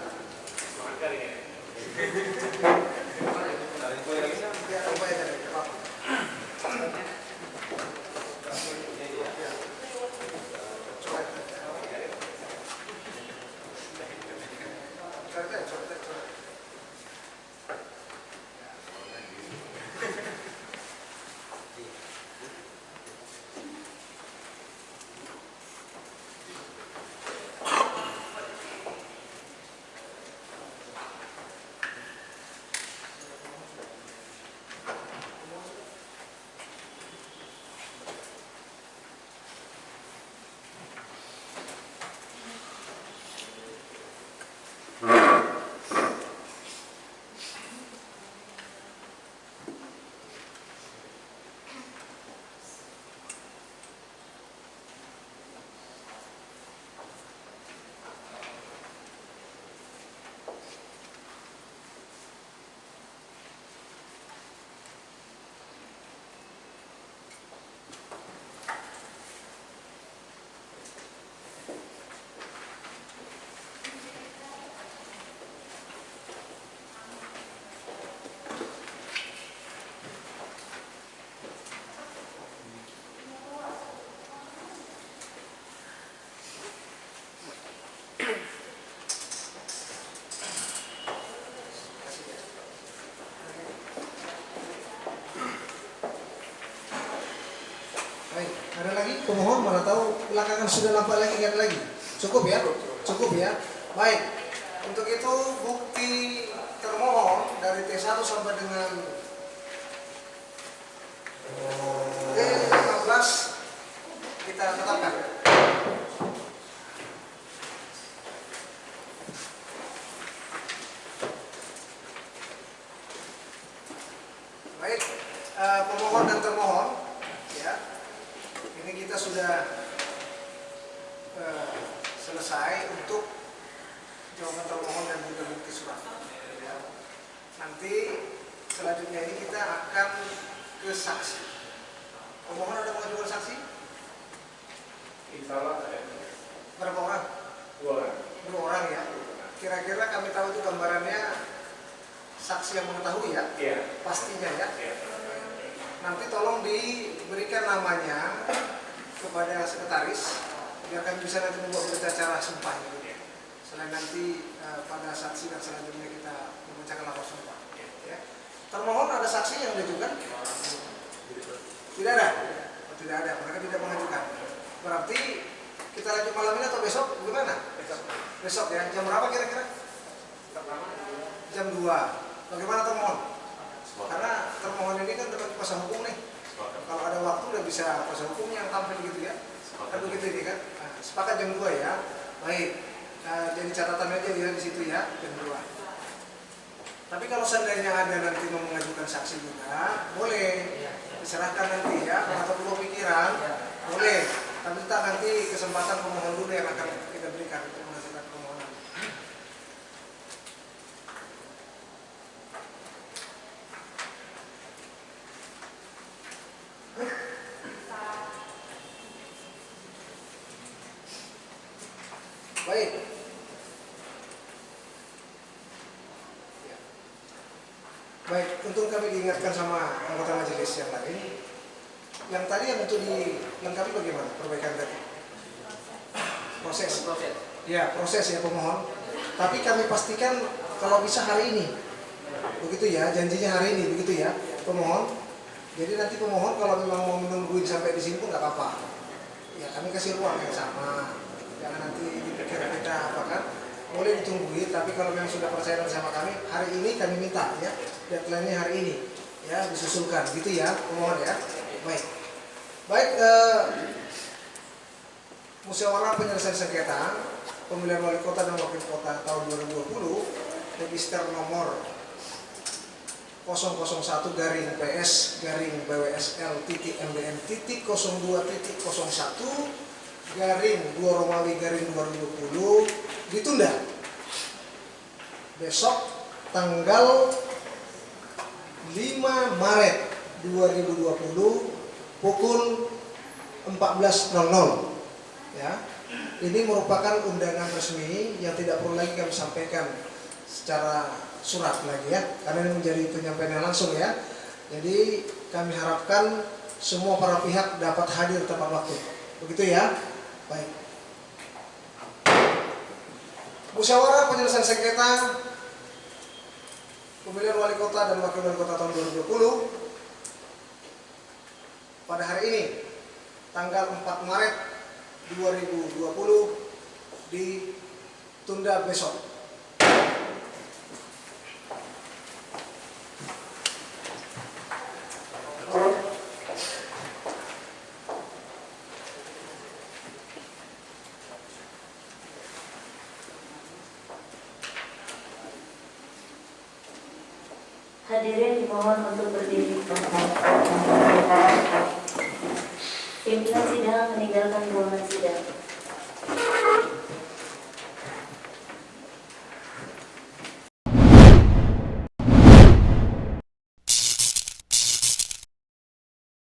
Semangat kali ya. Biar apa ya tadi? Baik, ada lagi pemohon mana tahu belakangan sudah nampak lagi kan lagi. Cukup ya? Cukup ya. Baik. Untuk itu bukti termohon dari T1 sampai dengan T15 kita tetapkan. Baik, pemohon dan termohon ya. Ini kita sudah selesai untuk jawaban termohon dan juga bukti surat. Ya. Nanti selanjutnya ini kita akan ke saksi. Pemohon ada mau namanya kepada sekretaris biar kami bisa nanti membuat berita acara sumpah. Selain nanti pada saksi dan selanjutnya kita membacakan lapor sumpah. Ya. Termohon ada saksi yang diajukan? Tidak ada. Oh, tidak ada. Mereka tidak mengajukan. Berarti kita lanjut malam ini atau besok? Bagaimana? Besok ya. Jam berapa kira-kira? Jam 2. Bagaimana termohon? Karena termohon ini kan dapat kuasa hukum nih. Kalau ada waktu udah bisa kuasa hukum yang tampil gitu ya. Kan begitu ini kan. Nah, sepakat jam 2 ya. Baik. Jadi catatan aja ya di situ ya, jam 2. Tapi kalau seandainya ada nanti mau mengajukan saksi juga, boleh. Diserahkan nanti ya. Kalau perlu pikiran, boleh. Tapi kita nanti kesempatan pemohon dulu yang akan kita berikan untuk mengajukan permohonan. Baik. Baik, untuk kami diingatkan sama anggota majelis yang lain. Yang tadi yang untuk dilengkapi bagaimana perbaikan tadi? Proses. Ya, proses ya pemohon. Tapi kami pastikan kalau bisa hari ini. Begitu ya, janjinya hari ini, begitu ya, pemohon. Jadi nanti pemohon kalau memang mau menungguin sampai di sini pun nggak apa-apa. Ya, kami kasih ruang yang sama. Jangan nanti dipikir kita apa kan. Boleh ditungguin, tapi kalau memang sudah percaya sama kami, hari ini kami minta ya, deadline-nya hari ini ya disusulkan, gitu ya, pemohon ya. Baik, musyawarah penyelesaian sengketa pemilihan wali kota dan wakil kota tahun 2020 register nomor 001-PS-BWSL.MBM.01-2 ditunda besok tanggal 5 Maret 2020 pukul 14.00 ya. Ini merupakan undangan resmi yang tidak perlu lagi kami sampaikan secara surat lagi ya, karena ini menjadi penyampaian yang langsung ya. Jadi kami harapkan semua para pihak dapat hadir tepat waktu. Begitu ya. Baik. Musyawarah penyelesaian sengketa pemilihan wali kota dan wakil wali kota tahun 2020 pada hari ini tanggal 4 Maret 2020 ditunda besok. Hadirin dimohon untuk berdiri.